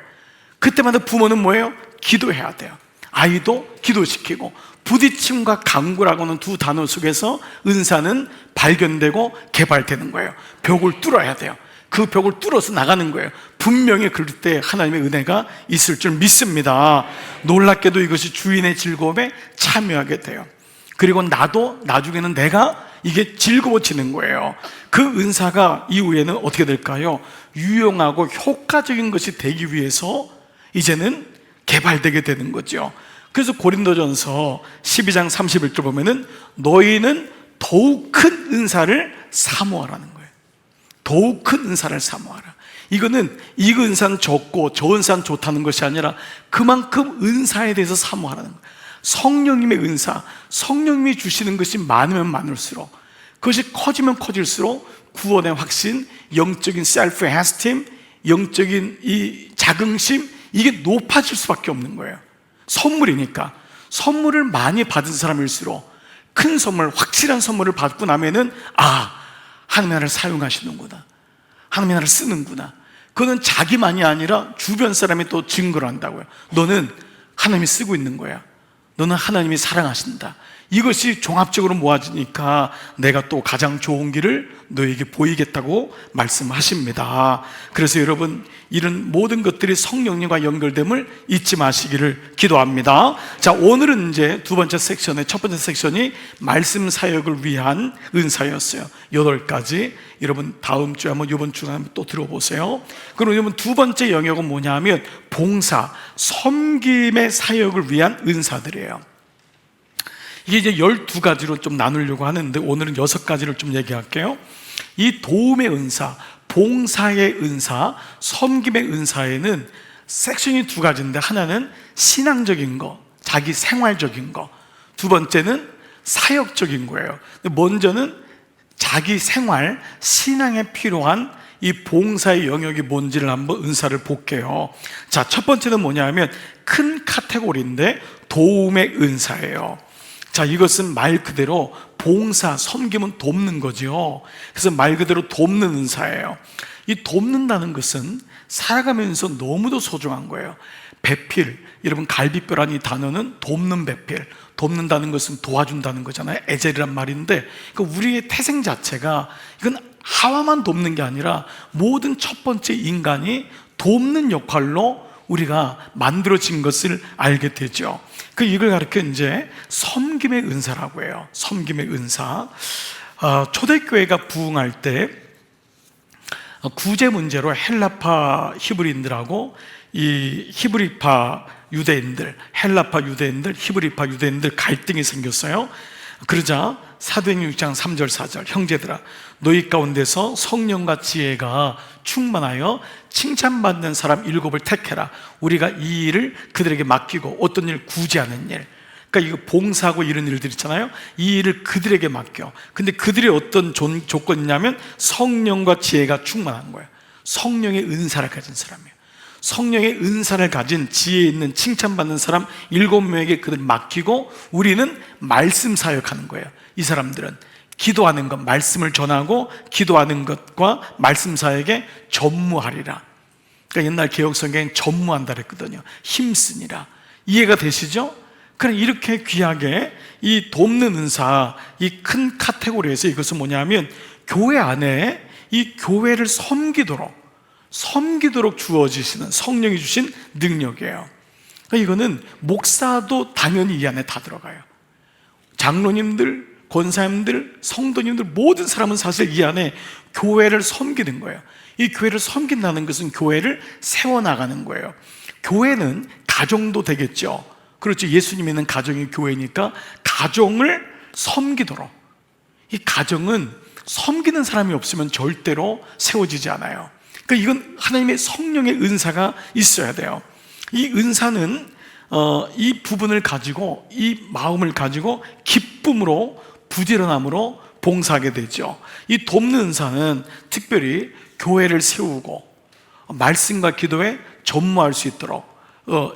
그때마다 부모는 뭐예요? 기도해야 돼요. 아이도 기도시키고. 부딪힘과 강구라고 하는 두 단어 속에서 은사는 발견되고 개발되는 거예요. 벽을 뚫어야 돼요. 그 벽을 뚫어서 나가는 거예요. 분명히 그럴 때 하나님의 은혜가 있을 줄 믿습니다. 놀랍게도 이것이 주인의 즐거움에 참여하게 돼요. 그리고 나도 나중에는 내가 이게 즐거워지는 거예요. 그 은사가 이후에는 어떻게 될까요? 유용하고 효과적인 것이 되기 위해서 이제는 개발되게 되는 거죠. 그래서 고린도전서 12장 31절 보면은 너희는 더욱 큰 은사를 사모하라는 거예요. 더욱 큰 은사를 사모하라. 이거는 이 은사는 적고 저 은사는 좋다는 것이 아니라 그만큼 은사에 대해서 사모하라는 거예요. 성령님의 은사, 성령님이 주시는 것이 많으면 많을수록, 그것이 커지면 커질수록 구원의 확신, 영적인 셀프 에스팀, 영적인 이 자긍심, 이게 높아질 수밖에 없는 거예요. 선물이니까. 선물을 많이 받은 사람일수록 큰 선물, 확실한 선물을 받고 나면은 하나님의 나라를 사용하시는구나, 하나님의 나라를 쓰는구나. 그거는 자기만이 아니라 주변 사람이 또 증거를 한다고요. 너는 하나님이 쓰고 있는 거야. 너는 하나님이 사랑하신다. 이것이 종합적으로 모아지니까 내가 또 가장 좋은 길을 너에게 보이겠다고 말씀하십니다. 그래서 여러분, 이런 모든 것들이 성령님과 연결됨을 잊지 마시기를 기도합니다. 자, 오늘은 이제 두 번째 섹션의 첫 번째 섹션이 말씀 사역을 위한 은사였어요. 8가지. 여러분 다음 주에 한번, 이번 주에 한번 또 들어보세요. 그럼 여러분 두 번째 영역은 뭐냐 하면 봉사, 섬김의 사역을 위한 은사들이에요. 이게 이제 12가지로 좀 나누려고 하는데 오늘은 6가지를 좀 얘기할게요. 이 도움의 은사, 봉사의 은사, 섬김의 은사에는 섹션이 2가지인데, 하나는 신앙적인 거, 자기 생활적인 거, 두 번째는 사역적인 거예요. 먼저는 자기 생활, 신앙에 필요한 이 봉사의 영역이 뭔지를 한번 은사를 볼게요. 자, 첫 번째는 뭐냐 하면 큰 카테고리인데 도움의 은사예요. 자, 이것은 말 그대로 봉사, 섬김은 돕는 거죠. 그래서 말 그대로 돕는 은사예요. 이 돕는다는 것은 살아가면서 너무도 소중한 거예요. 배필, 여러분 갈비뼈라는 이 단어는 돕는 배필, 돕는다는 것은 도와준다는 거잖아요. 에젤이란 말인데, 그러니까 우리의 태생 자체가 이건 하와만 돕는 게 아니라 모든 첫 번째 인간이 돕는 역할로 우리가 만들어진 것을 알게 되죠. 이걸 가르쳐 이제 섬김의 은사라고 해요. 섬김의 은사. 초대교회가 부흥할 때 구제 문제로 헬라파 히브리인들하고 이 히브리파 유대인들, 헬라파 유대인들, 히브리파 유대인들 갈등이 생겼어요. 그러자 사도행전 6장 3절 4절, 형제들아 너희 가운데서 성령과 지혜가 충만하여 칭찬받는 사람 7을 택해라. 우리가 이 일을 그들에게 맡기고, 어떤 일? 구제하는 일. 그러니까 이거 봉사하고 이런 일들 있잖아요. 이 일을 그들에게 맡겨. 근데 그들이 어떤 조건이냐면 성령과 지혜가 충만한 거예요. 성령의 은사를 가진 사람이에요. 성령의 은사를 가진 지혜 있는 칭찬받는 사람 7명에게 그들 맡기고 우리는 말씀 사역하는 거예요. 이 사람들은 기도하는 것, 말씀을 전하고 기도하는 것과 말씀사에게 전무하리라. 그러니까 옛날 개혁성경엔 전무한다 그랬거든요. 힘쓰니라. 이해가 되시죠? 그럼 이렇게 귀하게 이 돕는 은사, 이 큰 카테고리에서 이것은 뭐냐면 교회 안에 이 교회를 섬기도록 주어지시는 성령이 주신 능력이에요. 그러니까 이거는 목사도 당연히 이 안에 다 들어가요. 장로님들, 권사님들, 성도님들 모든 사람은 사실 이 안에 교회를 섬기는 거예요. 이 교회를 섬긴다는 것은 교회를 세워나가는 거예요. 교회는 가정도 되겠죠. 그렇죠. 예수님 있는 가정이 교회니까 가정을 섬기도록. 이 가정은 섬기는 사람이 없으면 절대로 세워지지 않아요. 그러니까 이건 하나님의 성령의 은사가 있어야 돼요. 이 은사는 이 부분을 가지고, 이 마음을 가지고 기쁨으로, 부지런함으로 봉사하게 되죠. 이 돕는 은사는 특별히 교회를 세우고 말씀과 기도에 전무할 수 있도록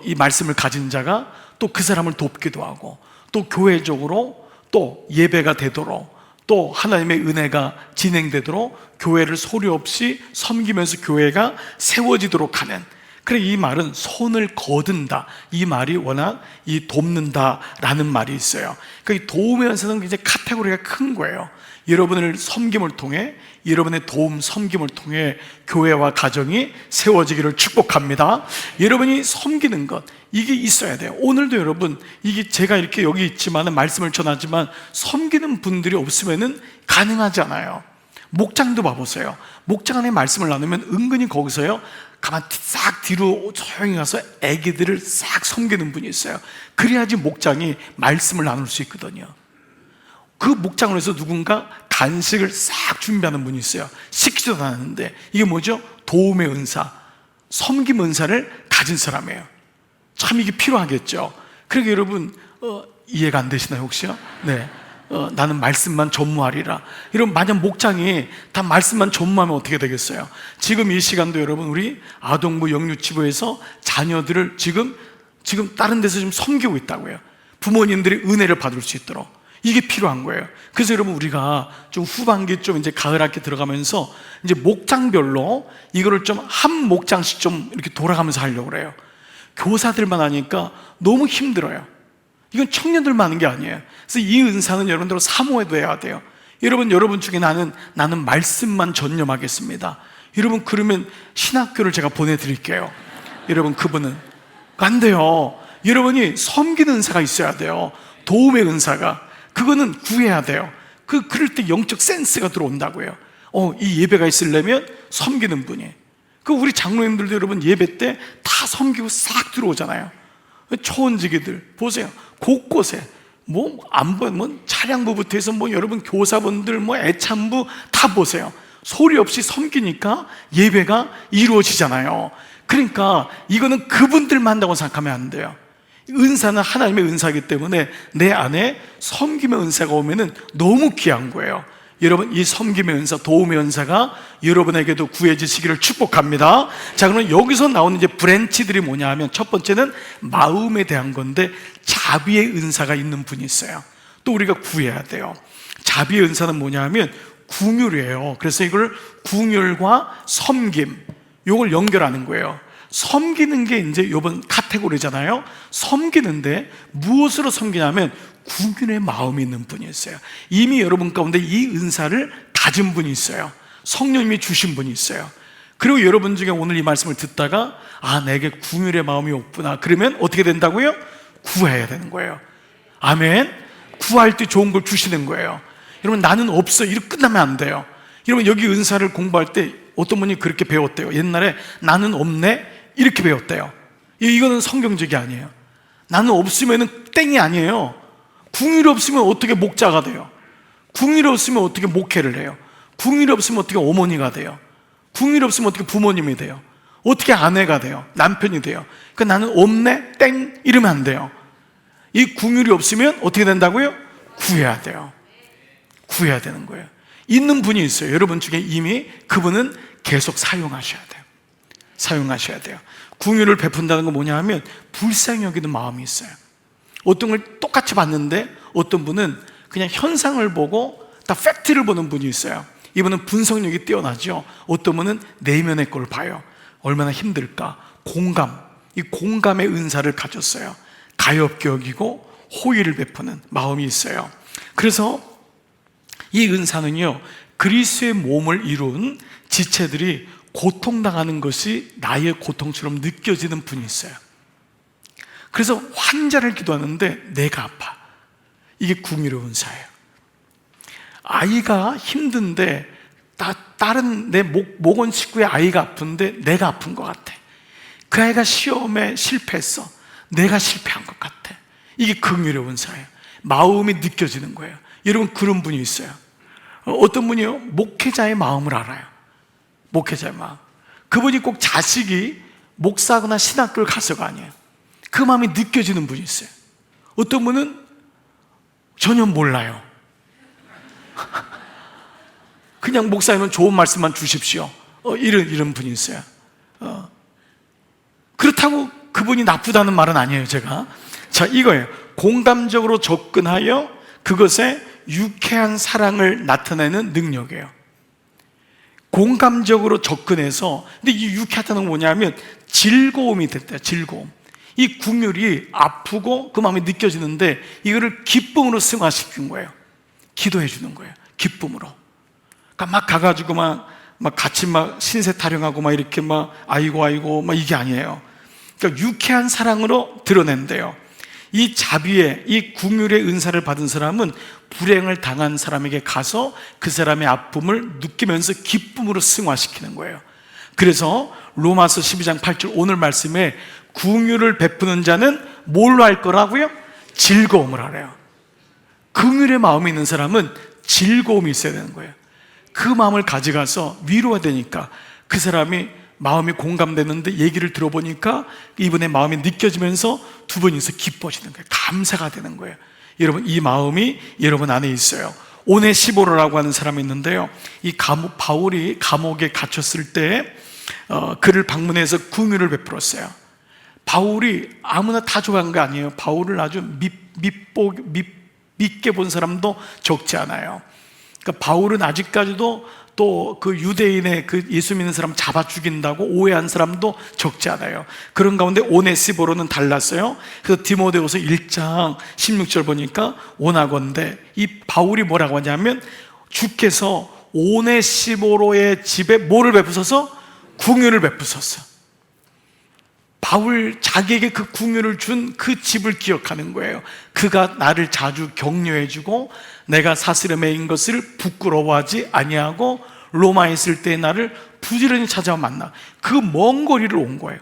이 말씀을 가진 자가 또 그 사람을 돕기도 하고, 또 교회적으로 또 예배가 되도록, 또 하나님의 은혜가 진행되도록 교회를 소리 없이 섬기면서 교회가 세워지도록 하는, 그래 이 말은 손을 거둔다, 이 말이 워낙 이 돕는다라는 말이 있어요. 그러니까 이 도움의 은사는 이제 카테고리가 큰 거예요. 여러분을 섬김을 통해, 여러분의 도움 섬김을 통해 교회와 가정이 세워지기를 축복합니다. 여러분이 섬기는 것, 이게 있어야 돼요. 오늘도 여러분, 이게 제가 이렇게 여기 있지만 말씀을 전하지만 섬기는 분들이 없으면 가능하지 않아요. 목장도 봐보세요. 목장 안에 말씀을 나누면 은근히 거기서요 가만 싹 뒤로 조용히 가서 애기들을 싹 섬기는 분이 있어요. 그래야지 목장이 말씀을 나눌 수 있거든요. 그 목장을 해서 누군가 간식을 싹 준비하는 분이 있어요. 시키지도 않았는데. 이게 뭐죠? 도움의 은사, 섬김 은사를 가진 사람이에요. 참 이게 필요하겠죠. 그러니까 여러분 이해가 안 되시나요 혹시요? 네. 나는 말씀만 전무하리라. 이런 만약 목장이 다 말씀만 전무하면 어떻게 되겠어요? 지금 이 시간도 여러분 우리 아동부 영유치부에서 자녀들을 지금 다른 데서 좀 섬기고 있다고요. 부모님들이 은혜를 받을 수 있도록. 이게 필요한 거예요. 그래서 여러분 우리가 좀 후반기 좀 이제 가을 학기 들어가면서 이제 목장별로 이거를 좀 한 목장씩 좀 이렇게 돌아가면서 하려고 그래요. 교사들만 하니까 너무 힘들어요. 이건 청년들만 하는 게 아니에요. 그래서 이 은사는 여러분들 사모해도 해야 돼요. 여러분 중에 나는 말씀만 전념하겠습니다. 여러분 그러면 신학교를 제가 보내드릴게요. 여러분 그분은 안 돼요. 여러분이 섬기는 은사가 있어야 돼요. 도움의 은사가. 그거는 구해야 돼요. 그럴 때 영적 센스가 들어온다고요. 이 예배가 있으려면 섬기는 분이. 우리 장로님들도 여러분 예배 때 다 섬기고 싹 들어오잖아요. 초원지기들 보세요. 곳곳에 안 보면 차량부부터 해서 여러분 교사분들 애참부 다 보세요. 소리 없이 섬기니까 예배가 이루어지잖아요. 그러니까 이거는 그분들만 한다고 생각하면 안 돼요. 은사는 하나님의 은사이기 때문에 내 안에 섬김의 은사가 오면은 너무 귀한 거예요. 여러분 이 섬김의 은사, 도움의 은사가 여러분에게도 구해지시기를 축복합니다. 자, 그러면 여기서 나오는 이제 브랜치들이 뭐냐 하면 첫 번째는 마음에 대한 건데 자비의 은사가 있는 분이 있어요. 또 우리가 구해야 돼요. 자비의 은사는 뭐냐 하면 궁율이에요. 그래서 이걸 궁율과 섬김, 이걸 연결하는 거예요. 섬기는 게 이제 이번 카테고리잖아요. 섬기는데 무엇으로 섬기냐면 궁율의 마음이 있는 분이 있어요. 이미 여러분 가운데 이 은사를 가진 분이 있어요. 성령님이 주신 분이 있어요. 그리고 여러분 중에 오늘 이 말씀을 듣다가 내게 궁율의 마음이 없구나. 그러면 어떻게 된다고요? 구해야 되는 거예요. 아멘. 구할 때 좋은 걸 주시는 거예요. 여러분 나는 없어 이렇게 끝나면 안 돼요. 여러분 여기 은사를 공부할 때 어떤 분이 그렇게 배웠대요. 옛날에 나는 없네 이렇게 배웠대요. 이거는 성경적이 아니에요. 나는 없으면 땡이 아니에요. 궁율이 없으면 어떻게 목자가 돼요? 궁율이 없으면 어떻게 목회를 해요? 궁율이 없으면 어떻게 어머니가 돼요? 궁율이 없으면 어떻게 부모님이 돼요? 어떻게 아내가 돼요? 남편이 돼요? 그러니까 나는 없네 땡 이러면 안 돼요. 이 궁율이 없으면 어떻게 된다고요? 구해야 돼요. 구해야 되는 거예요. 있는 분이 있어요. 여러분 중에 이미 그분은 계속 사용하셔야 돼요. 사용하셔야 돼요. 궁유를 베푼다는 건 뭐냐 하면 불쌍히 여기는 마음이 있어요. 어떤 걸 똑같이 봤는데 어떤 분은 그냥 현상을 보고 다 팩트를 보는 분이 있어요. 이분은 분석력이 뛰어나죠. 어떤 분은 내면의 걸 봐요. 얼마나 힘들까. 공감, 이 공감의 은사를 가졌어요. 가엾게 여기고 호의를 베푸는 마음이 있어요. 그래서 이 은사는요, 그리스도의 몸을 이룬 지체들이 고통당하는 것이 나의 고통처럼 느껴지는 분이 있어요. 그래서 환자를 기도하는데 내가 아파. 이게 궁유의 은사예요. 아이가 힘든데 다른 내 모건 식구의 아이가 아픈데 내가 아픈 것 같아. 그 아이가 시험에 실패했어. 내가 실패한 것 같아. 이게 긍휼의 은사예요. 마음이 느껴지는 거예요. 여러분, 그런 분이 있어요. 어떤 분이요, 목회자의 마음을 알아요. 목회자의 마음. 그분이 꼭 자식이 목사거나 신학교를 가서가 아니에요. 그 마음이 느껴지는 분이 있어요. 어떤 분은 전혀 몰라요. 그냥 목사님은 좋은 말씀만 주십시오. 이런 분이 있어요. 그렇다고 그분이 나쁘다는 말은 아니에요, 제가. 자, 이거예요. 공감적으로 접근하여 그것에 유쾌한 사랑을 나타내는 능력이에요. 공감적으로 접근해서, 근데 이 유쾌하다는 건 뭐냐면 즐거움이 됐대요. 즐거움. 이 궁율이 아프고 그 마음이 느껴지는데 이거를 기쁨으로 승화시킨 거예요. 기도해 주는 거예요. 기쁨으로. 그러니까 막 가가지고 막 같이 막 신세 타령하고 막 이렇게 막 아이고 막 이게 아니에요. 그러니까 유쾌한 사랑으로 드러낸대요. 이 자비의, 이 궁율의 은사를 받은 사람은 불행을 당한 사람에게 가서 그 사람의 아픔을 느끼면서 기쁨으로 승화시키는 거예요. 그래서 로마서 12장 8절 오늘 말씀에 궁율을 베푸는 자는 뭘로 할 거라고요? 즐거움을 하래요. 긍휼의 마음이 있는 사람은 즐거움이 있어야 되는 거예요. 그 마음을 가져가서 위로가 되니까 그 사람이 마음이 공감되는데 얘기를 들어보니까 이분의 마음이 느껴지면서 두 분이서 기뻐지는 거예요. 감사가 되는 거예요. 여러분, 이 마음이 여러분 안에 있어요. 오네시보로라고 하는 사람이 있는데요, 이 바울이 감옥에 갇혔을 때 그를 방문해서 긍휼을 베풀었어요. 바울이 아무나 다 좋아한 거 아니에요. 바울을 아주 믿게 본 사람도 적지 않아요. 그러니까 바울은 아직까지도 또 그 유대인의 그 예수 믿는 사람 잡아 죽인다고 오해한 사람도 적지 않아요. 그런 가운데 오네시보로는 달랐어요. 그래서 디모데후서 1장 16절 보니까 원하건대, 이 바울이 뭐라고 하냐면 주께서 오네시보로의 집에 뭐를 베푸셔서? 궁휼을 베푸셨어. 바울 자기에게 그 궁휼을 준 그 집을 기억하는 거예요. 그가 나를 자주 격려해주고 내가 사슬에 매인 것을 부끄러워하지 아니하고 로마에 있을 때 나를 부지런히 찾아와 만나. 그 먼 거리를 온 거예요.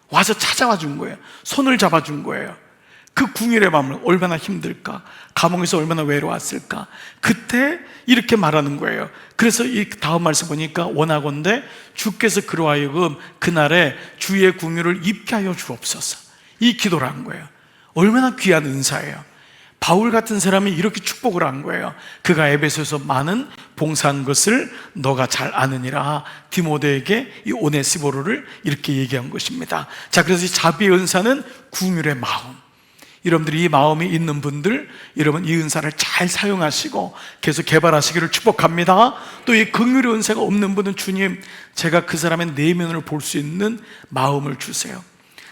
와서 찾아와 준 거예요. 손을 잡아준 거예요. 그 궁휼의 마음을 얼마나 힘들까, 감옥에서 얼마나 외로웠을까. 그때 이렇게 말하는 거예요. 그래서 이 다음 말씀 보니까 원하건대 주께서 그로 하여금 그날에 주의 궁휼을 입게 하여 주옵소서. 이 기도를 한 거예요. 얼마나 귀한 은사예요. 바울 같은 사람이 이렇게 축복을 한 거예요. 그가 에베소에서 많은 봉사한 것을 너가 잘 아느니라. 디모데에게 이 오네시보로를 이렇게 얘기한 것입니다. 자, 그래서 이 자비의 은사는 궁휼의 마음. 여러분들이 이 마음이 있는 분들, 여러분 이 은사를 잘 사용하시고 계속 개발하시기를 축복합니다. 또 이 긍휼의 은사가 없는 분은 주님, 제가 그 사람의 내면을 볼 수 있는 마음을 주세요.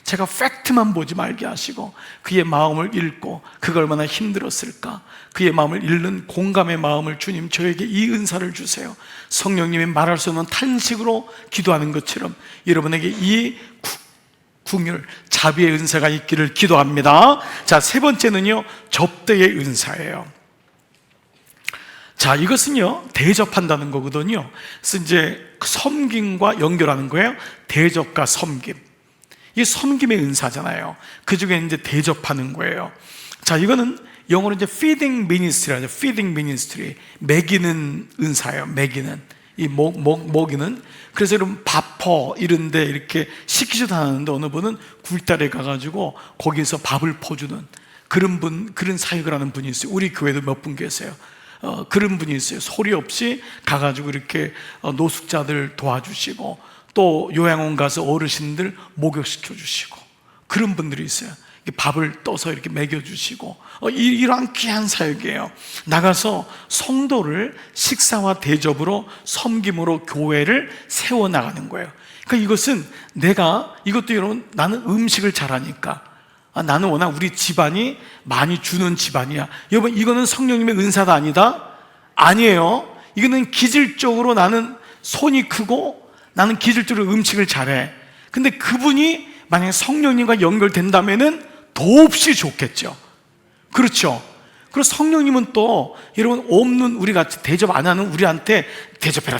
제가 팩트만 보지 말게 하시고 그의 마음을 읽고 그가 얼마나 힘들었을까, 그의 마음을 읽는 공감의 마음을 주님 저에게 이 은사를 주세요. 성령님이 말할 수 없는 탄식으로 기도하는 것처럼 여러분에게 이 궁휼, 자비의 은사가 있기를 기도합니다. 자, 세 번째는요, 접대의 은사예요. 자, 이것은요, 대접한다는 거거든요. 그래서 이제 섬김과 연결하는 거예요. 대접과 섬김. 이게 섬김의 은사잖아요. 그 중에 이제 대접하는 거예요. 자, 이거는 영어로 이제 feeding ministry라죠. feeding ministry. 먹이는 은사예요. 먹이는. 이 먹이는. 그래서 여러분 밥퍼 이런데 이렇게 시키지도 않았는데 어느 분은 굴다리에 가가지고 거기서 밥을 퍼주는 그런 사역을 하는 분이 있어요. 우리 교회도 몇 분 계세요. 그런 분이 있어요. 소리 없이 가가지고 이렇게 노숙자들 도와주시고 또 요양원 가서 어르신들 목욕시켜 주시고 그런 분들이 있어요. 밥을 떠서 이렇게 먹여주시고 이러한 귀한 사역이에요. 나가서 성도를 식사와 대접으로 섬김으로 교회를 세워나가는 거예요. 그러니까 이것은 이것도 여러분, 나는 음식을 잘하니까, 나는 워낙 우리 집안이 많이 주는 집안이야. 여러분, 이거는 성령님의 은사가 아니다? 아니에요. 이거는 기질적으로 나는 손이 크고 나는 기질적으로 음식을 잘해. 근데 그분이 만약에 성령님과 연결된다면은 더없이 좋겠죠. 그렇죠. 그리고 성령님은 또 여러분, 없는 우리 같이 대접 안 하는 우리한테 대접해라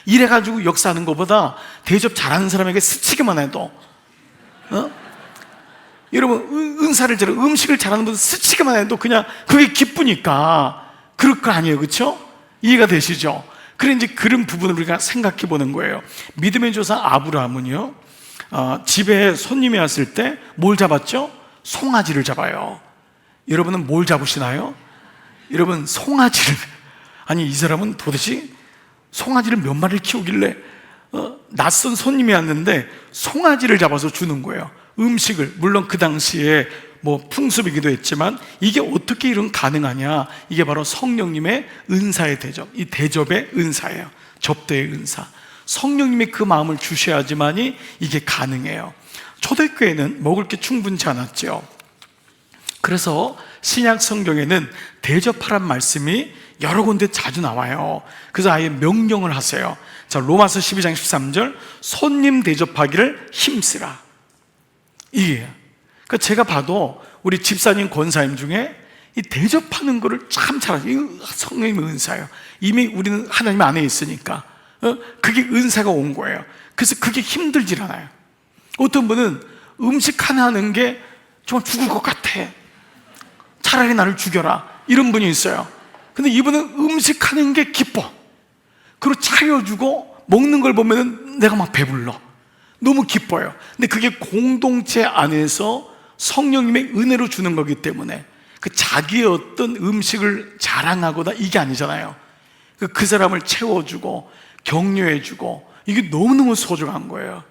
이래가지고 역사하는 것보다 대접 잘하는 사람에게 스치기만 해도 여러분, 은사를 잘하고 음식을 잘하는 분들 스치기만 해도 그냥 그게 기쁘니까 그럴 거 아니에요. 그렇죠? 이해가 되시죠? 그래, 이제 그런 부분을 우리가 생각해 보는 거예요. 믿음의 조사 아브라함은요, 집에 손님이 왔을 때 뭘 잡았죠? 송아지를 잡아요. 여러분은 뭘 잡으시나요? 여러분, 송아지를. 아니, 이 사람은 도대체 송아지를 몇 마리를 키우길래 낯선 손님이 왔는데 송아지를 잡아서 주는 거예요. 음식을. 물론 그 당시에 뭐 풍습이기도 했지만 이게 어떻게 이런 가능하냐? 이게 바로 성령님의 은사의 대접, 이 대접의 은사예요. 접대의 은사. 성령님이 그 마음을 주셔야지만이 이게 가능해요. 초대교회는 먹을 게 충분치 않았죠. 그래서 신약 성경에는 대접하란 말씀이 여러 군데 자주 나와요. 그래서 아예 명령을 하세요. 자, 로마서 12장 13절, 손님 대접하기를 힘쓰라. 이게요. 그러니까 제가 봐도 우리 집사님, 권사님 중에 이 대접하는 거를 참 잘하죠. 이거 성령님의 은사예요. 이미 우리는 하나님 안에 있으니까 그게 은사가 온 거예요. 그래서 그게 힘들질 않아요. 어떤 분은 음식 하나 하는 게 정말 죽을 것 같아. 차라리 나를 죽여라. 이런 분이 있어요. 근데 이분은 음식 하는 게 기뻐. 그리고 차려주고 먹는 걸 보면 내가 막 배불러. 너무 기뻐요. 근데 그게 공동체 안에서 성령님의 은혜로 주는 거기 때문에 그 자기의 어떤 음식을 자랑하거나 이게 아니잖아요. 그 사람을 채워주고 격려해주고 이게 너무너무 소중한 거예요.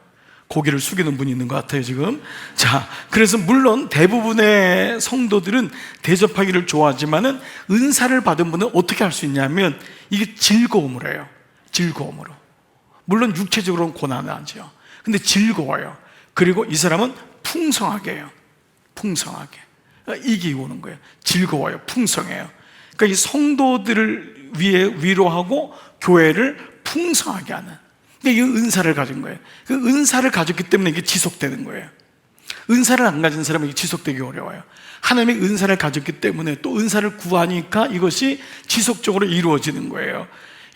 고개를 숙이는 분이 있는 것 같아요 지금. 자, 그래서 물론 대부분의 성도들은 대접하기를 좋아하지만은 은사를 받은 분은 어떻게 할 수 있냐면 이게 즐거움으로 해요. 즐거움으로. 물론 육체적으로는 고난을 하죠. 근데 즐거워요. 그리고 이 사람은 풍성하게 해요. 풍성하게. 이게 오는 거예요. 즐거워요. 풍성해요. 그러니까 이 성도들을 위해 위로하고 교회를 풍성하게 하는, 이게 은사를 가진 거예요. 그 은사를 가졌기 때문에 이게 지속되는 거예요. 은사를 안 가진 사람은 이게 지속되기 어려워요. 하나님의 은사를 가졌기 때문에 또 은사를 구하니까 이것이 지속적으로 이루어지는 거예요.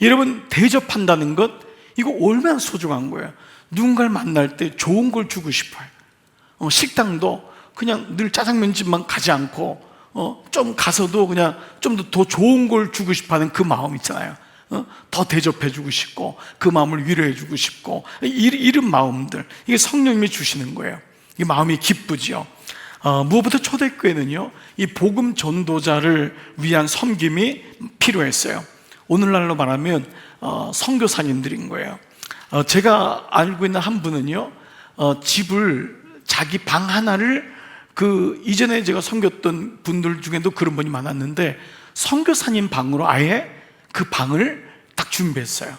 여러분, 대접한다는 것, 이거 얼마나 소중한 거예요. 누군가를 만날 때 좋은 걸 주고 싶어요. 식당도 그냥 늘 짜장면집만 가지 않고 좀 가서도 그냥 좀 더 좋은 걸 주고 싶어하는 그 마음 있잖아요. 더 대접해주고 싶고 그 마음을 위로해주고 싶고 이런 마음들, 이게 성령님이 주시는 거예요. 이 마음이 기쁘지요. 무엇보다 초대교회는요, 이 복음 전도자를 위한 섬김이 필요했어요. 오늘날로 말하면 선교사님들인 거예요. 제가 알고 있는 한 분은요, 집을, 자기 방 하나를, 이전에 제가 섬겼던 분들 중에도 그런 분이 많았는데 선교사님 방으로 아예 그 방을 딱 준비했어요.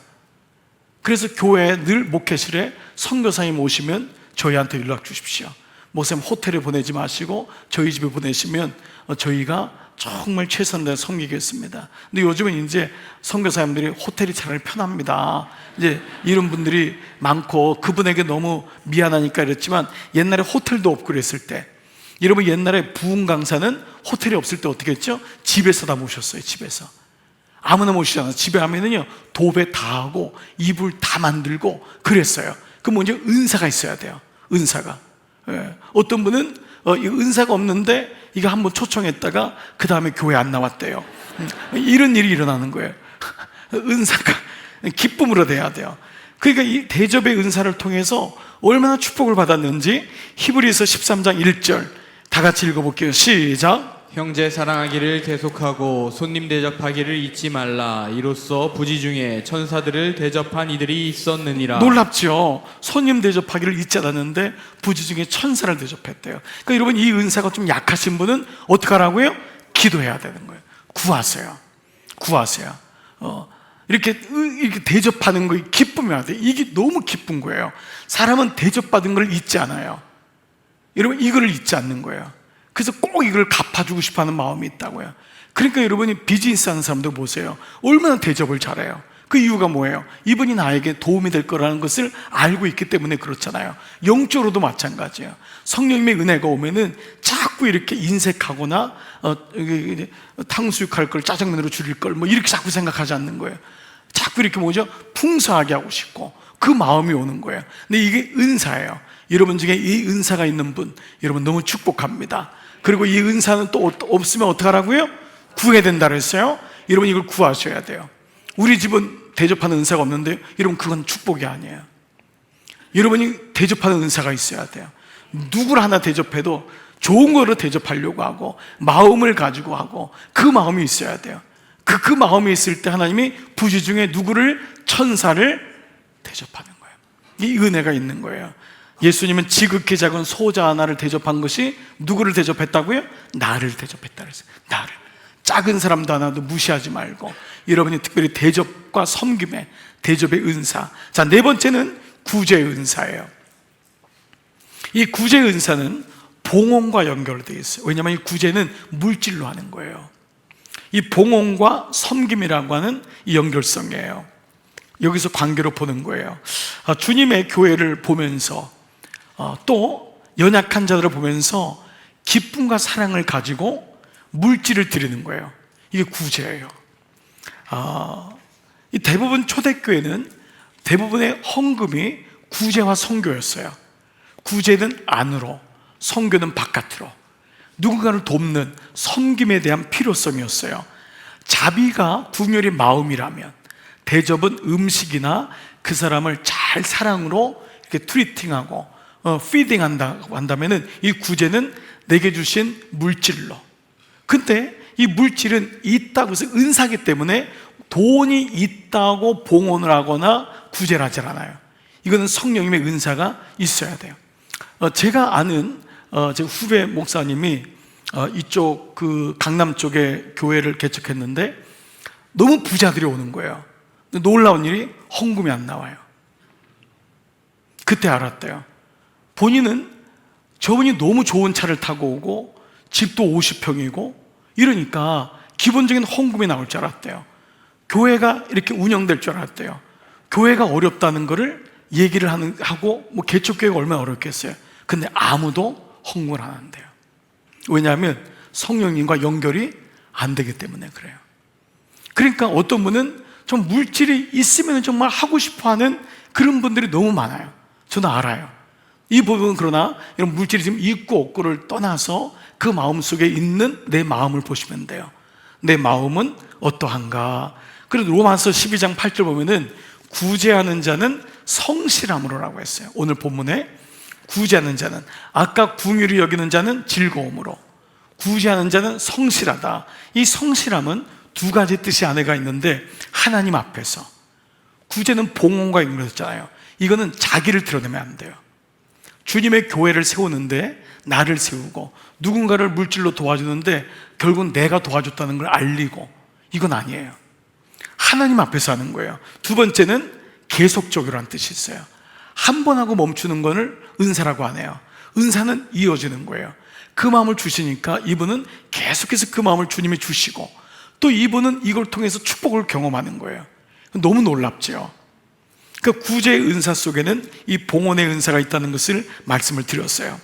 그래서 교회 늘 목회실에 선교사님 오시면 저희한테 연락 주십시오. 목사님 호텔에 보내지 마시고 저희 집에 보내시면 저희가 정말 최선을 다해 섬기겠습니다. 근데 요즘은 이제 선교사님들이 호텔이 차라리 편합니다. 이제 이런 분들이 많고 그분에게 너무 미안하니까 이랬지만 옛날에 호텔도 없고 그랬을 때, 여러분 옛날에 부흥 강사는 호텔이 없을 때 어떻게 했죠? 집에서 다 모셨어요. 집에서. 아무나 모시잖아요. 집에 하면은요, 도배 다 하고 이불 다 만들고 그랬어요. 그 먼저 은사가 있어야 돼요. 은사가. 예. 어떤 분은 이 은사가 없는데 이거 한번 초청했다가 그 다음에 교회 안 나왔대요. 이런 일이 일어나는 거예요. 은사가 기쁨으로 돼야 돼요. 그러니까 이 대접의 은사를 통해서 얼마나 축복을 받았는지 히브리서 13장 1절 다 같이 읽어볼게요. 시작. 형제 사랑하기를 계속하고 손님 대접하기를 잊지 말라. 이로써 부지 중에 천사들을 대접한 이들이 있었느니라. 놀랍죠? 손님 대접하기를 잊지 않았는데 부지 중에 천사를 대접했대요. 그러니까 여러분, 이 은사가 좀 약하신 분은 어떻게 하라고요? 기도해야 되는 거예요. 구하세요. 이렇게 대접하는 거에 기쁨이어야 돼. 이게 너무 기쁜 거예요. 사람은 대접받은 걸 잊지 않아요. 여러분, 이거를 잊지 않는 거예요. 그래서 꼭 이걸 갚아주고 싶어 하는 마음이 있다고요. 그러니까 여러분이 비즈니스 하는 사람들 보세요. 얼마나 대접을 잘해요. 그 이유가 뭐예요? 이분이 나에게 도움이 될 거라는 것을 알고 있기 때문에 그렇잖아요. 영적으로도 마찬가지예요. 성령님의 은혜가 오면은 자꾸 이렇게 인색하거나 탕수육 할 걸 짜장면으로 줄일 걸 뭐 이렇게 자꾸 생각하지 않는 거예요. 자꾸 이렇게 풍성하게 하고 싶고 그 마음이 오는 거예요. 근데 이게 은사예요. 여러분 중에 이 은사가 있는 분, 여러분 너무 축복합니다. 그리고 이 은사는 또 없으면 어떡하라고요? 구해야 된다 그랬어요. 여러분, 이걸 구하셔야 돼요. 우리 집은 대접하는 은사가 없는데요, 여러분, 그건 축복이 아니에요. 여러분이 대접하는 은사가 있어야 돼요. 누구를 하나 대접해도 좋은 거로 대접하려고 하고 마음을 가지고 하고 그 마음이 있어야 돼요. 그 마음이 있을 때 하나님이 부지 중에 누구를? 천사를 대접하는 거예요. 이 은혜가 있는 거예요. 예수님은 지극히 작은 소자 하나를 대접한 것이 누구를 대접했다고요? 나를 대접했다 그랬어요. 나를. 작은 사람도 하나도 무시하지 말고 여러분이 특별히 대접과 섬김의 대접의 은사. 자, 네 번째는 구제의 은사예요. 이 구제의 은사는 봉헌과 연결되어 있어요. 왜냐하면 이 구제는 물질로 하는 거예요. 이 봉헌과 섬김이라고 하는 이 연결성이에요. 여기서 관계로 보는 거예요. 주님의 교회를 보면서 또 연약한 자들을 보면서 기쁨과 사랑을 가지고 물질을 드리는 거예요. 이게 구제예요. 이 대부분 초대교회는 대부분의 헌금이 구제와 선교였어요. 구제는 안으로, 선교는 바깥으로. 누군가를 돕는 섬김에 대한 필요성이었어요. 자비가 분별의 마음이라면 대접은 음식이나 그 사람을 잘 사랑으로 이렇게 트리팅하고 피딩한다고 한다면은 이 구제는 내게 주신 물질로. 근데 이 물질은 있다고 해서 은사기 때문에 돈이 있다고 봉헌을 하거나 구제를 하질 않아요. 이거는 성령님의 은사가 있어야 돼요. 제가 아는 제 후배 목사님이 이쪽 그 강남 쪽에 교회를 개척했는데 너무 부자들이 오는 거예요. 놀라운 일이 헌금이 안 나와요. 그때 알았대요. 본인은 저분이 너무 좋은 차를 타고 오고 집도 50평이고 이러니까 기본적인 헌금이 나올 줄 알았대요. 교회가 이렇게 운영될 줄 알았대요. 교회가 어렵다는 거를 얘기를 하고 뭐 개척교회가 얼마나 어렵겠어요. 근데 아무도 헌금을 안 한대요. 왜냐하면 성령님과 연결이 안 되기 때문에 그래요. 그러니까 어떤 분은 좀 물질이 있으면 정말 하고 싶어 하는 그런 분들이 너무 많아요. 저는 알아요. 이 부분은 그러나 이런 물질이 지금 있고 없고를 떠나서 그 마음 속에 있는 내 마음을 보시면 돼요. 내 마음은 어떠한가? 그래도 로마서 12장 8절 보면은 구제하는 자는 성실함으로라고 했어요. 오늘 본문에 구제하는 자는, 아까 궁휼히 여기는 자는 즐거움으로, 구제하는 자는 성실하다. 이 성실함은 두 가지 뜻이 안에가 있는데 하나님 앞에서, 구제는 봉헌과 연결했잖아요. 이거는 자기를 드러내면 안 돼요. 주님의 교회를 세우는데 나를 세우고 누군가를 물질로 도와주는데 결국 내가 도와줬다는 걸 알리고, 이건 아니에요. 하나님 앞에서 하는 거예요. 두 번째는 계속적으로란 뜻이 있어요. 한 번 하고 멈추는 것을 은사라고 하네요. 은사는 이어지는 거예요. 그 마음을 주시니까 이분은 계속해서 그 마음을 주님이 주시고 또 이분은 이걸 통해서 축복을 경험하는 거예요. 너무 놀랍죠. 그 구제의 은사 속에는 이 봉헌의 은사가 있다는 것을 말씀을 드렸어요.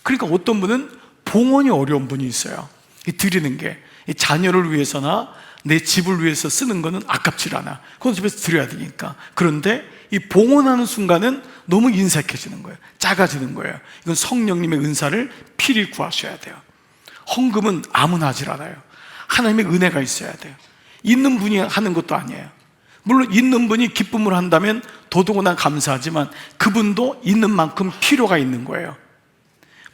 그러니까 어떤 분은 봉헌이 어려운 분이 있어요. 이 드리는 게 자녀를 위해서나 내 집을 위해서 쓰는 거는 아깝지 않아. 그건 집에서 드려야 되니까. 그런데 이 봉헌하는 순간은 너무 인색해지는 거예요. 작아지는 거예요. 이건 성령님의 은사를 필히 구하셔야 돼요. 헌금은 아무나 하질 않아요. 하나님의 은혜가 있어야 돼요. 있는 분이 하는 것도 아니에요. 물론 있는 분이 기쁨을 한다면 더더구나 감사하지만 그분도 있는 만큼 필요가 있는 거예요.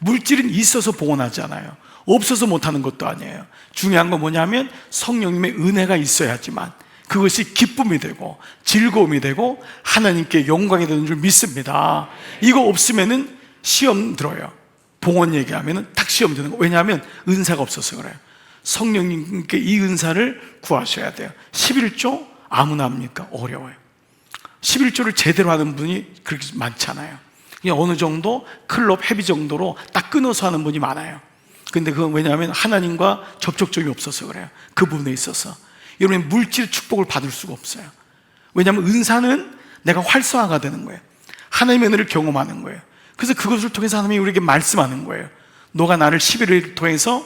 물질은 있어서 봉헌하지 않아요. 없어서 못하는 것도 아니에요. 중요한 건 뭐냐면 성령님의 은혜가 있어야지만 그것이 기쁨이 되고 즐거움이 되고 하나님께 영광이 되는 줄 믿습니다. 이거 없으면은 시험 들어요. 봉헌 얘기하면은 딱 시험 드는 거. 왜냐하면 은사가 없어서 그래요. 성령님께 이 은사를 구하셔야 돼요. 11조 아무나 합니까? 어려워요. 11조를 제대로 하는 분이 그렇게 많잖아요. 그냥 어느 정도 클럽 헤비 정도로 딱 끊어서 하는 분이 많아요. 근데 그건 왜냐하면 하나님과 접촉점이 없어서 그래요. 그 부분에 있어서 여러분 물질 축복을 받을 수가 없어요. 왜냐하면 은사는 내가 활성화가 되는 거예요. 하나님의 은혜를 경험하는 거예요. 그래서 그것을 통해서 하나님이 우리에게 말씀하는 거예요. 너가 나를 11일을 통해서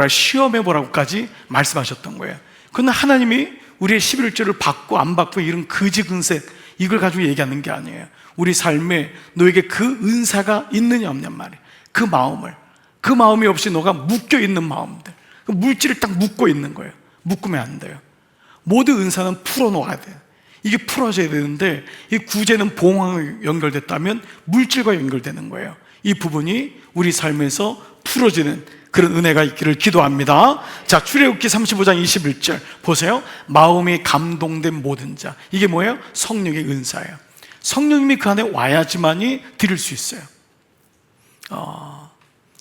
시험해 보라고까지 말씀하셨던 거예요. 그런데 하나님이 우리의 11조를 받고 안 받고 이런 거지 근색 이걸 가지고 얘기하는 게 아니에요. 우리 삶에 너에게 그 은사가 있느냐 없냔 말이에요. 그 마음이 없이 너가 묶여있는 마음들, 그 물질을 딱 묶고 있는 거예요. 묶으면 안 돼요. 모든 은사는 풀어놓아야 돼요. 이게 풀어져야 되는데 이 구제는 봉헌과 연결됐다면 물질과 연결되는 거예요. 이 부분이 우리 삶에서 풀어지는 그런 은혜가 있기를 기도합니다. 자, 출애굽기 35장 21절 보세요. 마음이 감동된 모든 자. 이게 뭐예요? 성령의 은사예요. 성령님이 그 안에 와야지만이 드릴 수 있어요.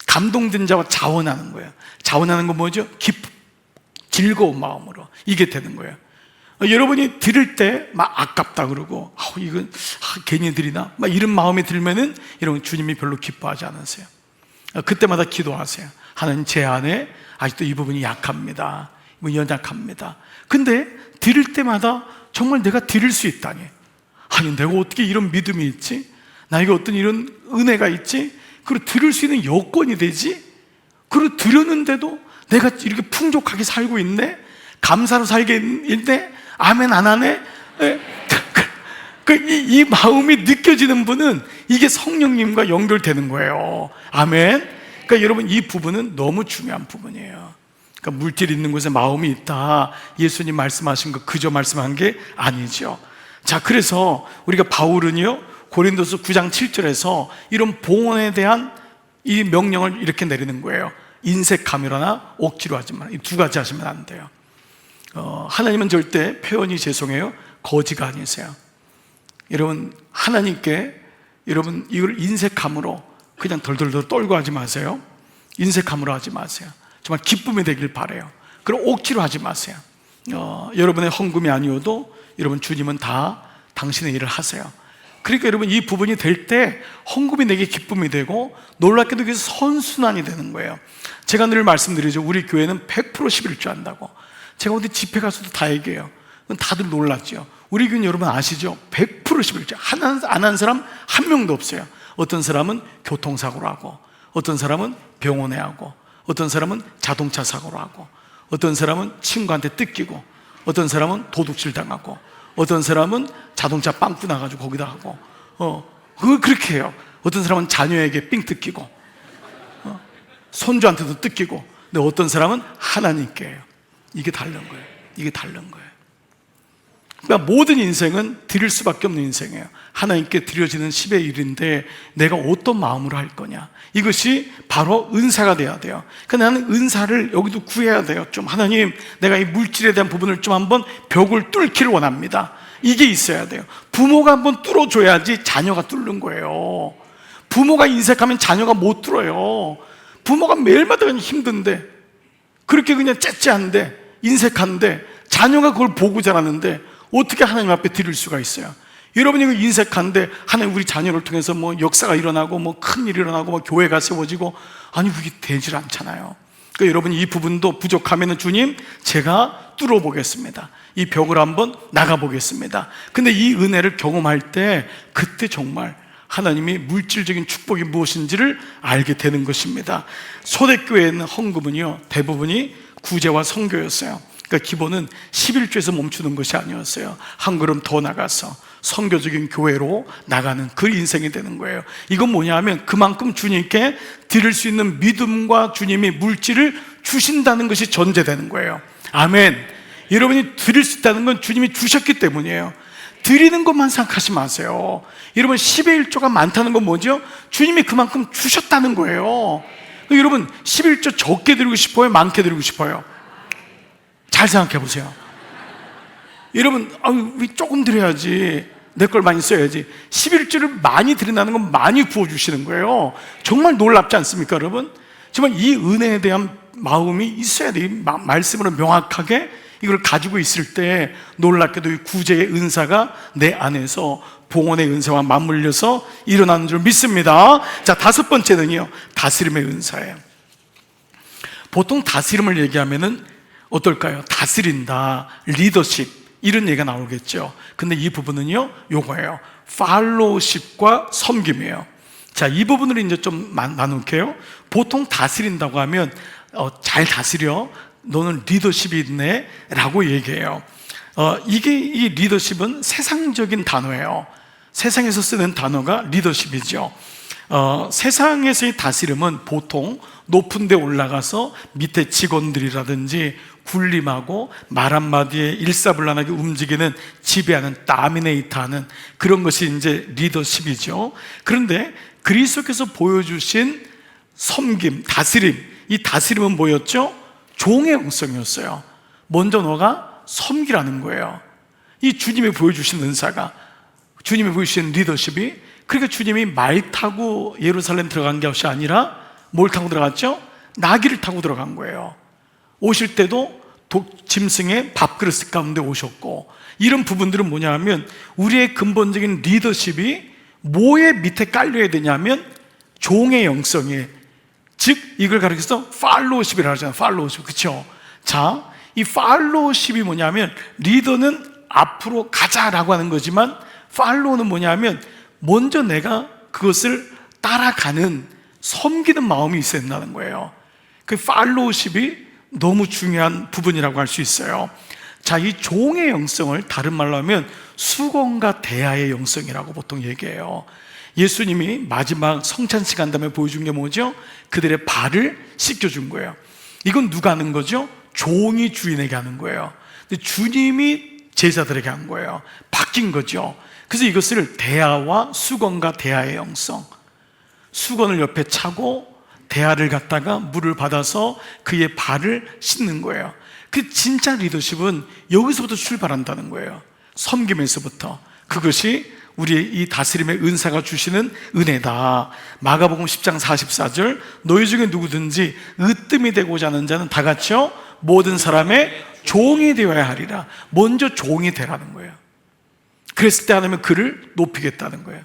감동된 자와 자원하는 거예요. 자원하는 건 뭐죠? 즐거운 마음으로 이게 되는 거예요. 여러분이 드릴 때 막 아깝다 그러고 이건 괜히 드리나 막 이런 마음이 들면은 여러분 주님이 별로 기뻐하지 않으세요. 그때마다 기도하세요. 하나님, 제 안에 아직도 이 부분이 약합니다. 연약합니다. 근데 드릴 때마다 정말 내가 드릴 수 있다니, 아니 내가 어떻게 이런 믿음이 있지? 나에게 어떤 이런 은혜가 있지? 그리고 드릴 수 있는 여건이 되지? 그리고 드렸는데도 내가 이렇게 풍족하게 살고 있네? 감사로 살게 있네? 아멘 안 하네? 이 마음이 느껴지는 분은 이게 성령님과 연결되는 거예요. 아멘. 그러니까 여러분 이 부분은 너무 중요한 부분이에요. 그러니까 물질 있는 곳에 마음이 있다, 예수님 말씀하신 거 그저 말씀한 게 아니죠. 자, 그래서 우리가 바울은요 고린도서 9장 7절에서 이런 봉헌에 대한 이 명령을 이렇게 내리는 거예요. 인색함이라나 억지로 하지 마라. 이 두 가지 하시면 안 돼요. 하나님은 절대 표현이 죄송해요, 거지가 아니세요. 여러분 하나님께 여러분 이걸 인색함으로 그냥 덜덜덜 떨고 하지 마세요. 인색함으로 하지 마세요. 정말 기쁨이 되길 바라요. 그리고 억지로 하지 마세요. 여러분의 헌금이 아니어도 여러분 주님은 다 당신의 일을 하세요. 그러니까 여러분 이 부분이 될 때 헌금이 내게 기쁨이 되고 놀랍게도 그게 선순환이 되는 거예요. 제가 늘 말씀드리죠. 우리 교회는 100% 11조 한다고. 제가 어디 집회 가서도 다 얘기해요. 다들 놀랐죠. 우리 교회는 여러분 아시죠? 100% 11조 안 한 사람 한 명도 없어요. 어떤 사람은 교통사고로 하고, 어떤 사람은 병원에 하고, 어떤 사람은 자동차 사고로 하고, 어떤 사람은 친구한테 뜯기고, 어떤 사람은 도둑질 당하고, 어떤 사람은 자동차 빵꾸 나가지고 거기다 하고, 그렇게 해요. 어떤 사람은 자녀에게 삥 뜯기고, 손주한테도 뜯기고, 근데 어떤 사람은 하나님께 해요. 이게 다른 거예요. 이게 다른 거예요. 그러니까 모든 인생은 드릴 수밖에 없는 인생이에요. 하나님께 드려지는 10의 1인데 내가 어떤 마음으로 할 거냐, 이것이 바로 은사가 돼야 돼요. 그러니까 나는 은사를 여기도 구해야 돼요. 좀 하나님, 내가 이 물질에 대한 부분을 좀 한번 벽을 뚫기를 원합니다. 이게 있어야 돼요. 부모가 한번 뚫어줘야지 자녀가 뚫는 거예요. 부모가 인색하면 자녀가 못 뚫어요. 부모가 매일마다 그냥 힘든데, 그렇게 그냥 째째한데 인색한데 자녀가 그걸 보고 자라는데 어떻게 하나님 앞에 드릴 수가 있어요? 여러분이 그 인색한데 하나님 우리 자녀를 통해서 뭐 역사가 일어나고 뭐 큰일이 일어나고 뭐 교회가 세워지고, 아니 그게 되질 않잖아요. 그러니까 여러분이 이 부분도 부족하면 주님 제가 뚫어보겠습니다. 이 벽을 한번 나가보겠습니다. 근데 이 은혜를 경험할 때 그때 정말 하나님이 물질적인 축복이 무엇인지를 알게 되는 것입니다. 초대교회에 있는 헌금은요 대부분이 구제와 선교였어요. 그러니까 기본은 11조에서 멈추는 것이 아니었어요. 한 걸음 더 나가서 선교적인 교회로 나가는 그 인생이 되는 거예요. 이건 뭐냐 하면 그만큼 주님께 드릴 수 있는 믿음과 주님이 물질을 주신다는 것이 전제되는 거예요. 아멘. 여러분이 드릴 수 있다는 건 주님이 주셨기 때문이에요. 드리는 것만 생각하지 마세요. 여러분, 10의 1조가 많다는 건 뭐죠? 주님이 그만큼 주셨다는 거예요. 여러분, 11조 적게 드리고 싶어요? 많게 드리고 싶어요? 잘 생각해 보세요. 여러분, 조금 드려야지, 내 걸 많이 써야지. 11조를 많이 드린다는 건 많이 부어주시는 거예요. 정말 놀랍지 않습니까, 여러분? 정말 이 은혜에 대한 마음이 있어야 돼요. 말씀으로 명확하게 이걸 가지고 있을 때 놀랍게도 이 구제의 은사가 내 안에서 봉헌의 은사와 맞물려서 일어나는 줄 믿습니다. 자, 다섯 번째는요, 다스림의 은사예요. 보통 다스림을 얘기하면은 어떨까요? 다스린다, 리더십, 이런 얘기가 나오겠죠. 근데 이 부분은요, 요거예요. 팔로우십과 섬김이에요. 자, 이 부분을 이제 좀 나눌게요. 보통 다스린다고 하면 잘 다스려, 너는 리더십이 있네 라고 얘기해요. 이 리더십은 세상적인 단어예요. 세상에서 쓰는 단어가 리더십이죠. 세상에서의 다스림은 보통 높은 데 올라가서 밑에 직원들이라든지 군림하고 말 한마디에 일사불란하게 움직이는, 지배하는, 다미네이트하는 그런 것이 이제 리더십이죠. 그런데 그리스도께서 보여주신 섬김, 다스림, 이 다스림은 뭐였죠? 종의 영성이었어요. 먼저 너가 섬기라는 거예요. 이 주님이 보여주신 은사가, 주님이 보여주신 리더십이, 그러니까 주님이 말 타고 예루살렘 들어간 것이 아니라 뭘 타고 들어갔죠? 나귀를 타고 들어간 거예요. 오실 때도 짐승의 밥그릇 가운데 오셨고, 이런 부분들은 뭐냐 하면 우리의 근본적인 리더십이 뭐에 밑에 깔려야 되냐면 종의 영성이, 즉 이걸 가리켜서 팔로우십이라고 하잖아요. 팔로우십, 그렇죠? 자, 이 팔로우십이 뭐냐면 리더는 앞으로 가자라고 하는 거지만 팔로우는 뭐냐면 먼저 내가 그것을 따라가는, 섬기는 마음이 있어야 된다는 거예요. 그 팔로우십이 너무 중요한 부분이라고 할 수 있어요. 자, 이 종의 영성을 다른 말로 하면 수건과 대야의 영성이라고 보통 얘기해요. 예수님이 마지막 성찬식 다음에 보여준 게 뭐죠? 그들의 발을 씻겨준 거예요. 이건 누가 하는 거죠? 종이 주인에게 하는 거예요. 근데 주님이 제자들에게 한 거예요. 바뀐 거죠. 그래서 이것을 대야와 수건과 대야의 영성, 수건을 옆에 차고 대야를 갖다가 물을 받아서 그의 발을 씻는 거예요. 그 진짜 리더십은 여기서부터 출발한다는 거예요. 섬김에서부터. 그것이 우리의 이 다스림의 은사가 주시는 은혜다. 마가복음 10장 44절, 너희 중에 누구든지 으뜸이 되고자 하는 자는 다 같이요 모든 사람의 종이 되어야 하리라. 먼저 종이 되라는 거예요. 그랬을 때 하나님은 그를 높이겠다는 거예요.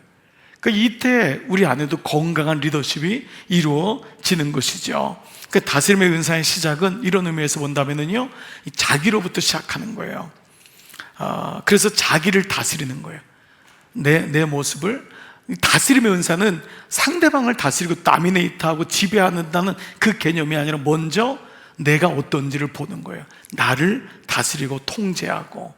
그러니까 이때 우리 안에도 건강한 리더십이 이루어지는 것이죠. 그러니까 다스림의 은사의 시작은 이런 의미에서 본다면요, 자기로부터 시작하는 거예요. 그래서 자기를 다스리는 거예요. 내 모습을. 다스림의 은사는 상대방을 다스리고 다미네이트하고 지배한다는 그 개념이 아니라 먼저 내가 어떤지를 보는 거예요. 나를 다스리고 통제하고,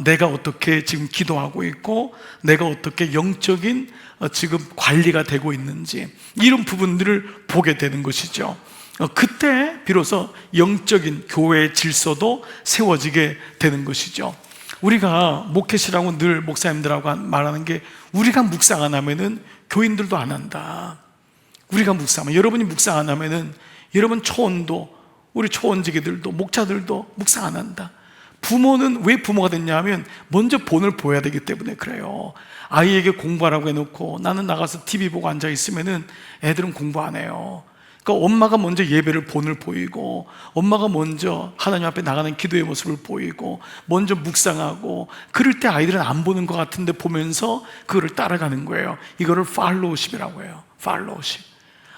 내가 어떻게 지금 기도하고 있고, 내가 어떻게 영적인 지금 관리가 되고 있는지, 이런 부분들을 보게 되는 것이죠. 그때 비로소 영적인 교회의 질서도 세워지게 되는 것이죠. 우리가 목회시라고 늘 목사님들하고 말하는 게, 우리가 묵상 안 하면은 교인들도 안 한다. 우리가 묵상하면, 여러분이 묵상 안 하면은 여러분 초원도, 우리 초원지기들도, 목자들도 묵상 안 한다. 부모는 왜 부모가 됐냐 하면 먼저 본을 보여야 되기 때문에 그래요. 아이에게 공부하라고 해놓고 나는 나가서 TV 보고 앉아 있으면은 애들은 공부 안 해요. 그러니까 엄마가 먼저 예배를 본을 보이고, 엄마가 먼저 하나님 앞에 나가는 기도의 모습을 보이고, 먼저 묵상하고, 그럴 때 아이들은 안 보는 것 같은데 보면서 그거를 따라가는 거예요. 이거를 팔로우십이라고 해요. 팔로우십.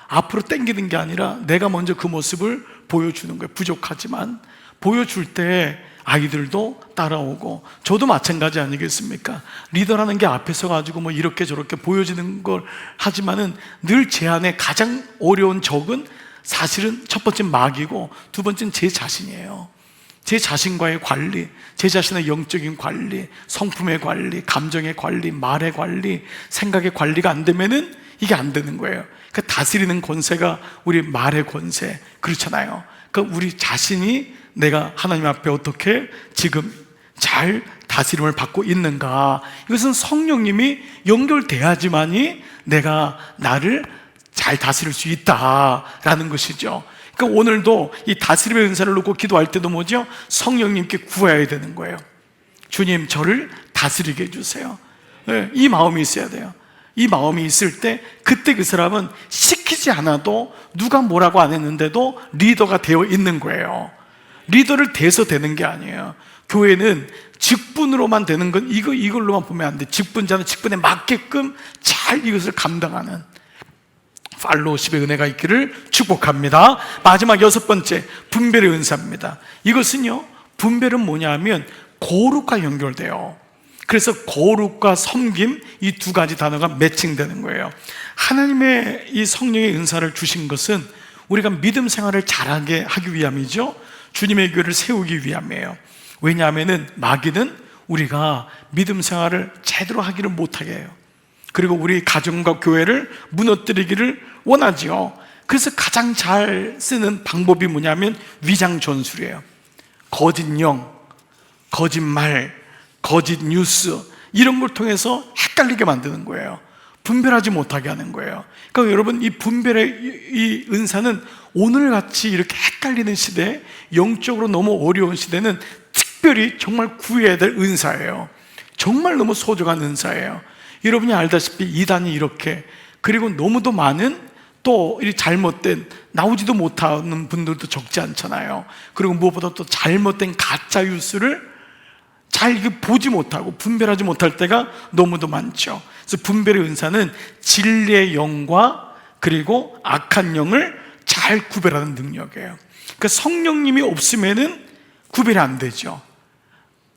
앞으로 땡기는 게 아니라 내가 먼저 그 모습을 보여주는 거예요. 부족하지만 보여줄 때 아이들도 따라오고, 저도 마찬가지 아니겠습니까? 리더라는 게 앞에 서가지고 뭐 이렇게 저렇게 보여지는 걸 하지만은 늘 제 안에 가장 어려운 적은 사실은 첫 번째 마귀고, 두 번째는 제 자신이에요. 제 자신과의 관리, 제 자신의 영적인 관리, 성품의 관리, 감정의 관리, 말의 관리, 생각의 관리가 안 되면은 이게 안 되는 거예요. 그러니까 다스리는 권세가 우리 말의 권세, 그렇잖아요. 그러니까 우리 자신이 내가 하나님 앞에 어떻게 지금 잘 다스림을 받고 있는가? 이것은 성령님이 연결돼야지만이 내가 나를 잘 다스릴 수 있다라는 것이죠. 그러니까 오늘도 이 다스림의 은사를 놓고 기도할 때도 뭐죠? 성령님께 구해야 되는 거예요. 주님, 저를 다스리게 해주세요. 네, 이 마음이 있어야 돼요. 이 마음이 있을 때 그때 그 사람은 시키지 않아도 누가 뭐라고 안 했는데도 리더가 되어 있는 거예요. 리더를 돼서 되는 게 아니에요. 교회는 직분으로만 되는 건 이걸로만 보면 안 돼. 직분자는 직분에 맞게끔 잘 이것을 감당하는 팔로우십의 은혜가 있기를 축복합니다. 마지막 6번째, 분별의 은사입니다. 이것은요, 분별은 뭐냐 하면 거룩과 연결돼요. 그래서 거룩과 섬김, 이 두 가지 단어가 매칭되는 거예요. 하나님의 이 성령의 은사를 주신 것은 우리가 믿음 생활을 잘하게 하기 위함이죠. 주님의 교회를 세우기 위함이에요. 왜냐하면 마귀는 우리가 믿음 생활을 제대로 하기를 못하게 해요. 그리고 우리 가정과 교회를 무너뜨리기를 원하지요. 그래서 가장 잘 쓰는 방법이 뭐냐면 위장 전술이에요. 거짓 영, 거짓말, 거짓 뉴스, 이런 걸 통해서 헷갈리게 만드는 거예요. 분별하지 못하게 하는 거예요. 그러니까 여러분, 이 분별의 이 은사는 오늘같이 이렇게 헷갈리는 시대에, 영적으로 너무 어려운 시대는 특별히 정말 구해야 될 은사예요. 정말 너무 소중한 은사예요. 여러분이 알다시피 이단이 이렇게, 그리고 너무도 많은 또 이 잘못된, 나오지도 못하는 분들도 적지 않잖아요. 그리고 무엇보다 또 잘못된 가짜 뉴스를 잘 보지 못하고 분별하지 못할 때가 너무도 많죠. 그래서 분별의 은사는 진리의 영과 그리고 악한 영을 잘 구별하는 능력이에요. 그러니까 성령님이 없으면은 구별이 안 되죠.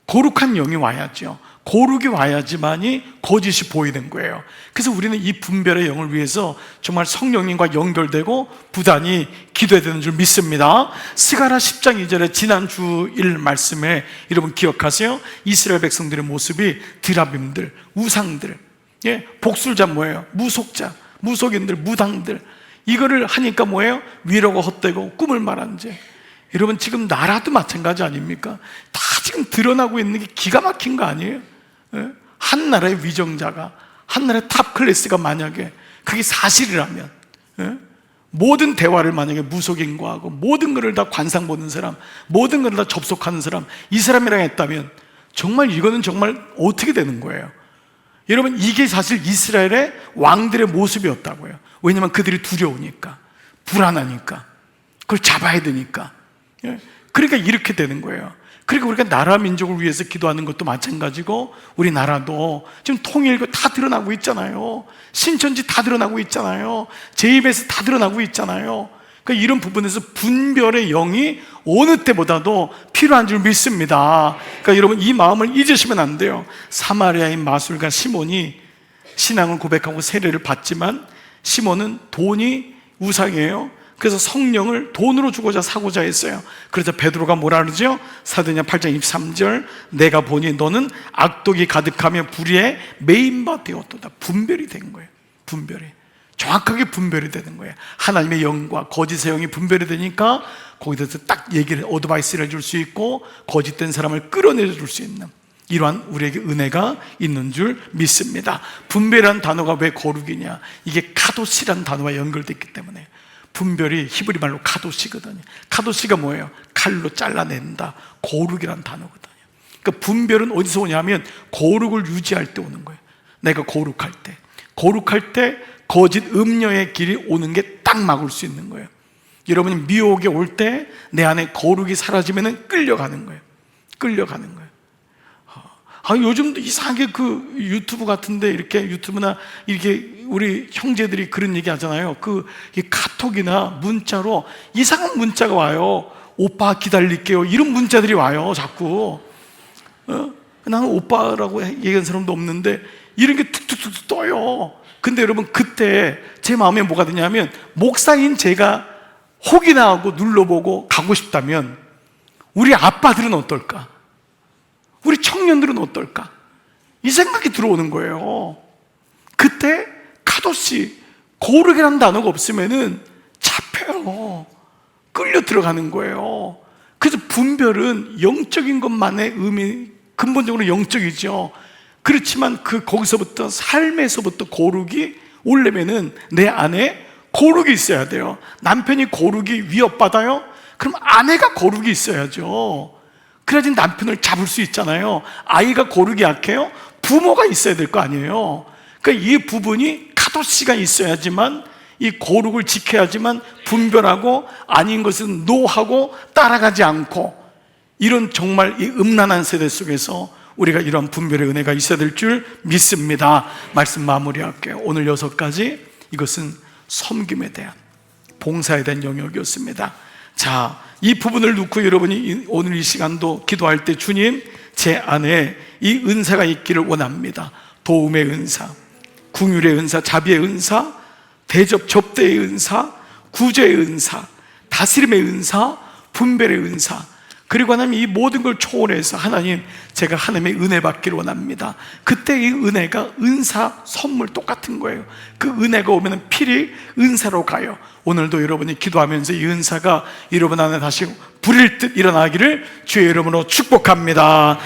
거룩한 영이 와야죠. 거룩이 와야지만이 거짓이 보이는 거예요. 그래서 우리는 이 분별의 영을 위해서 정말 성령님과 연결되고 부단히 기도해야 되는 줄 믿습니다. 스가랴 10장 2절에 지난주 일 말씀에 여러분 기억하세요? 이스라엘 백성들의 모습이 드라빔들, 우상들, 복술자 뭐예요? 무속자, 무속인들, 무당들, 이거를 하니까 뭐예요? 위로가 헛되고 꿈을 말한 죄. 여러분, 지금 나라도 마찬가지 아닙니까? 다 지금 드러나고 있는 게 기가 막힌 거 아니에요? 한 나라의 위정자가, 한 나라의 탑 클래스가 만약에 그게 사실이라면, 모든 대화를 만약에 무속인과 하고 모든 것을 다 관상 보는 사람, 모든 것을 다 접속하는 사람, 이 사람이랑 했다면 정말 이거는 정말 어떻게 되는 거예요? 여러분, 이게 사실 이스라엘의 왕들의 모습이었다고요. 왜냐하면 그들이 두려우니까, 불안하니까, 그걸 잡아야 되니까. 그러니까 이렇게 되는 거예요. 그리고 우리가 나라 민족을 위해서 기도하는 것도 마찬가지고, 우리나라도 지금 통일교 다 드러나고 있잖아요. 신천지 다 드러나고 있잖아요. 제 입에서 다 드러나고 있잖아요. 그러니까 이런 부분에서 분별의 영이 어느 때보다도 필요한 줄 믿습니다. 그러니까 여러분, 이 마음을 잊으시면 안 돼요. 사마리아인 마술가 시몬이 신앙을 고백하고 세례를 받지만, 시몬은 돈이 우상이에요. 그래서 성령을 돈으로 주고자 사고자 했어요. 그래서 베드로가 뭐라 그러죠? 사도행전 8장 23절, 내가 보니 너는 악독이 가득하며 불의에 메인바 되었도다. 분별이 된 거예요. 분별이 정확하게 분별이 되는 거예요. 하나님의 영과 거짓의 영이 분별이 되니까 거기서 딱 얘기를, 어드바이스를 해줄 수 있고 거짓된 사람을 끌어내줄 수 있는 이러한 우리에게 은혜가 있는 줄 믿습니다. 분별이라는 단어가 왜 거룩이냐? 이게 카도시라는 단어와 연결됐기 때문에. 분별이 히브리 말로 카도시거든요. 카도시가 뭐예요? 칼로 잘라낸다. 거룩이라는 단어거든요. 그러니까 분별은 어디서 오냐면 거룩을 유지할 때 오는 거예요. 내가 거룩할 때, 거룩할 때 거짓 음녀의 길이 오는 게 딱 막을 수 있는 거예요. 여러분이 미혹에 올 때 내 안에 거룩이 사라지면 끌려가는 거예요. 끌려가는 거예요. 요즘도 이상하게 그 유튜브 같은데, 이렇게 유튜브나 이렇게 우리 형제들이 그런 얘기 하잖아요. 이 카톡이나 문자로 이상한 문자가 와요. 오빠 기다릴게요, 이런 문자들이 와요. 자꾸 나는 오빠라고 얘기한 사람도 없는데 이런 게 툭툭툭 떠요. 근데 여러분, 그때 제 마음에 뭐가 드냐면, 목사인 제가 혹이나 하고 눌러보고 가고 싶다면 우리 아빠들은 어떨까? 우리 청년들은 어떨까? 이 생각이 들어오는 거예요. 그때 카도시, 거룩이라는 단어가 없으면은 잡혀요. 끌려 들어가는 거예요. 그래서 분별은 영적인 것만의 의미, 근본적으로 영적이죠. 그렇지만 거기서부터 삶에서부터 거룩이 오려면은 내 안에 거룩이 있어야 돼요. 남편이 거룩이 위협받아요? 그럼 아내가 거룩이 있어야죠. 그래야지 남편을 잡을 수 있잖아요. 아이가 거룩이 약해요? 부모가 있어야 될 거 아니에요. 그러니까 이 부분이 카도시가 있어야지만 이 거룩을 지켜야지만 분별하고 아닌 것은 노하고 따라가지 않고, 이런 정말 이 음란한 세대 속에서 우리가 이런 분별의 은혜가 있어야 될 줄 믿습니다. 말씀 마무리할게요. 오늘 6가지, 이것은 섬김에 대한, 봉사에 대한 영역이었습니다. 자, 이 부분을 놓고 여러분이 오늘 이 시간도 기도할 때, 주님, 제 안에 이 은사가 있기를 원합니다. 도움의 은사, 긍휼의 은사, 자비의 은사, 접대의 은사, 구제의 은사, 다스림의 은사, 분별의 은사, 그리고 하나님 이 모든 걸 초월해서 하나님, 제가 하나님의 은혜 받기를 원합니다. 그때 이 은혜가 은사, 선물 똑같은 거예요. 그 은혜가 오면 필히 은사로 가요. 오늘도 여러분이 기도하면서 이 은사가 여러분 안에 다시 불일 듯 일어나기를 주의 이름으로 축복합니다.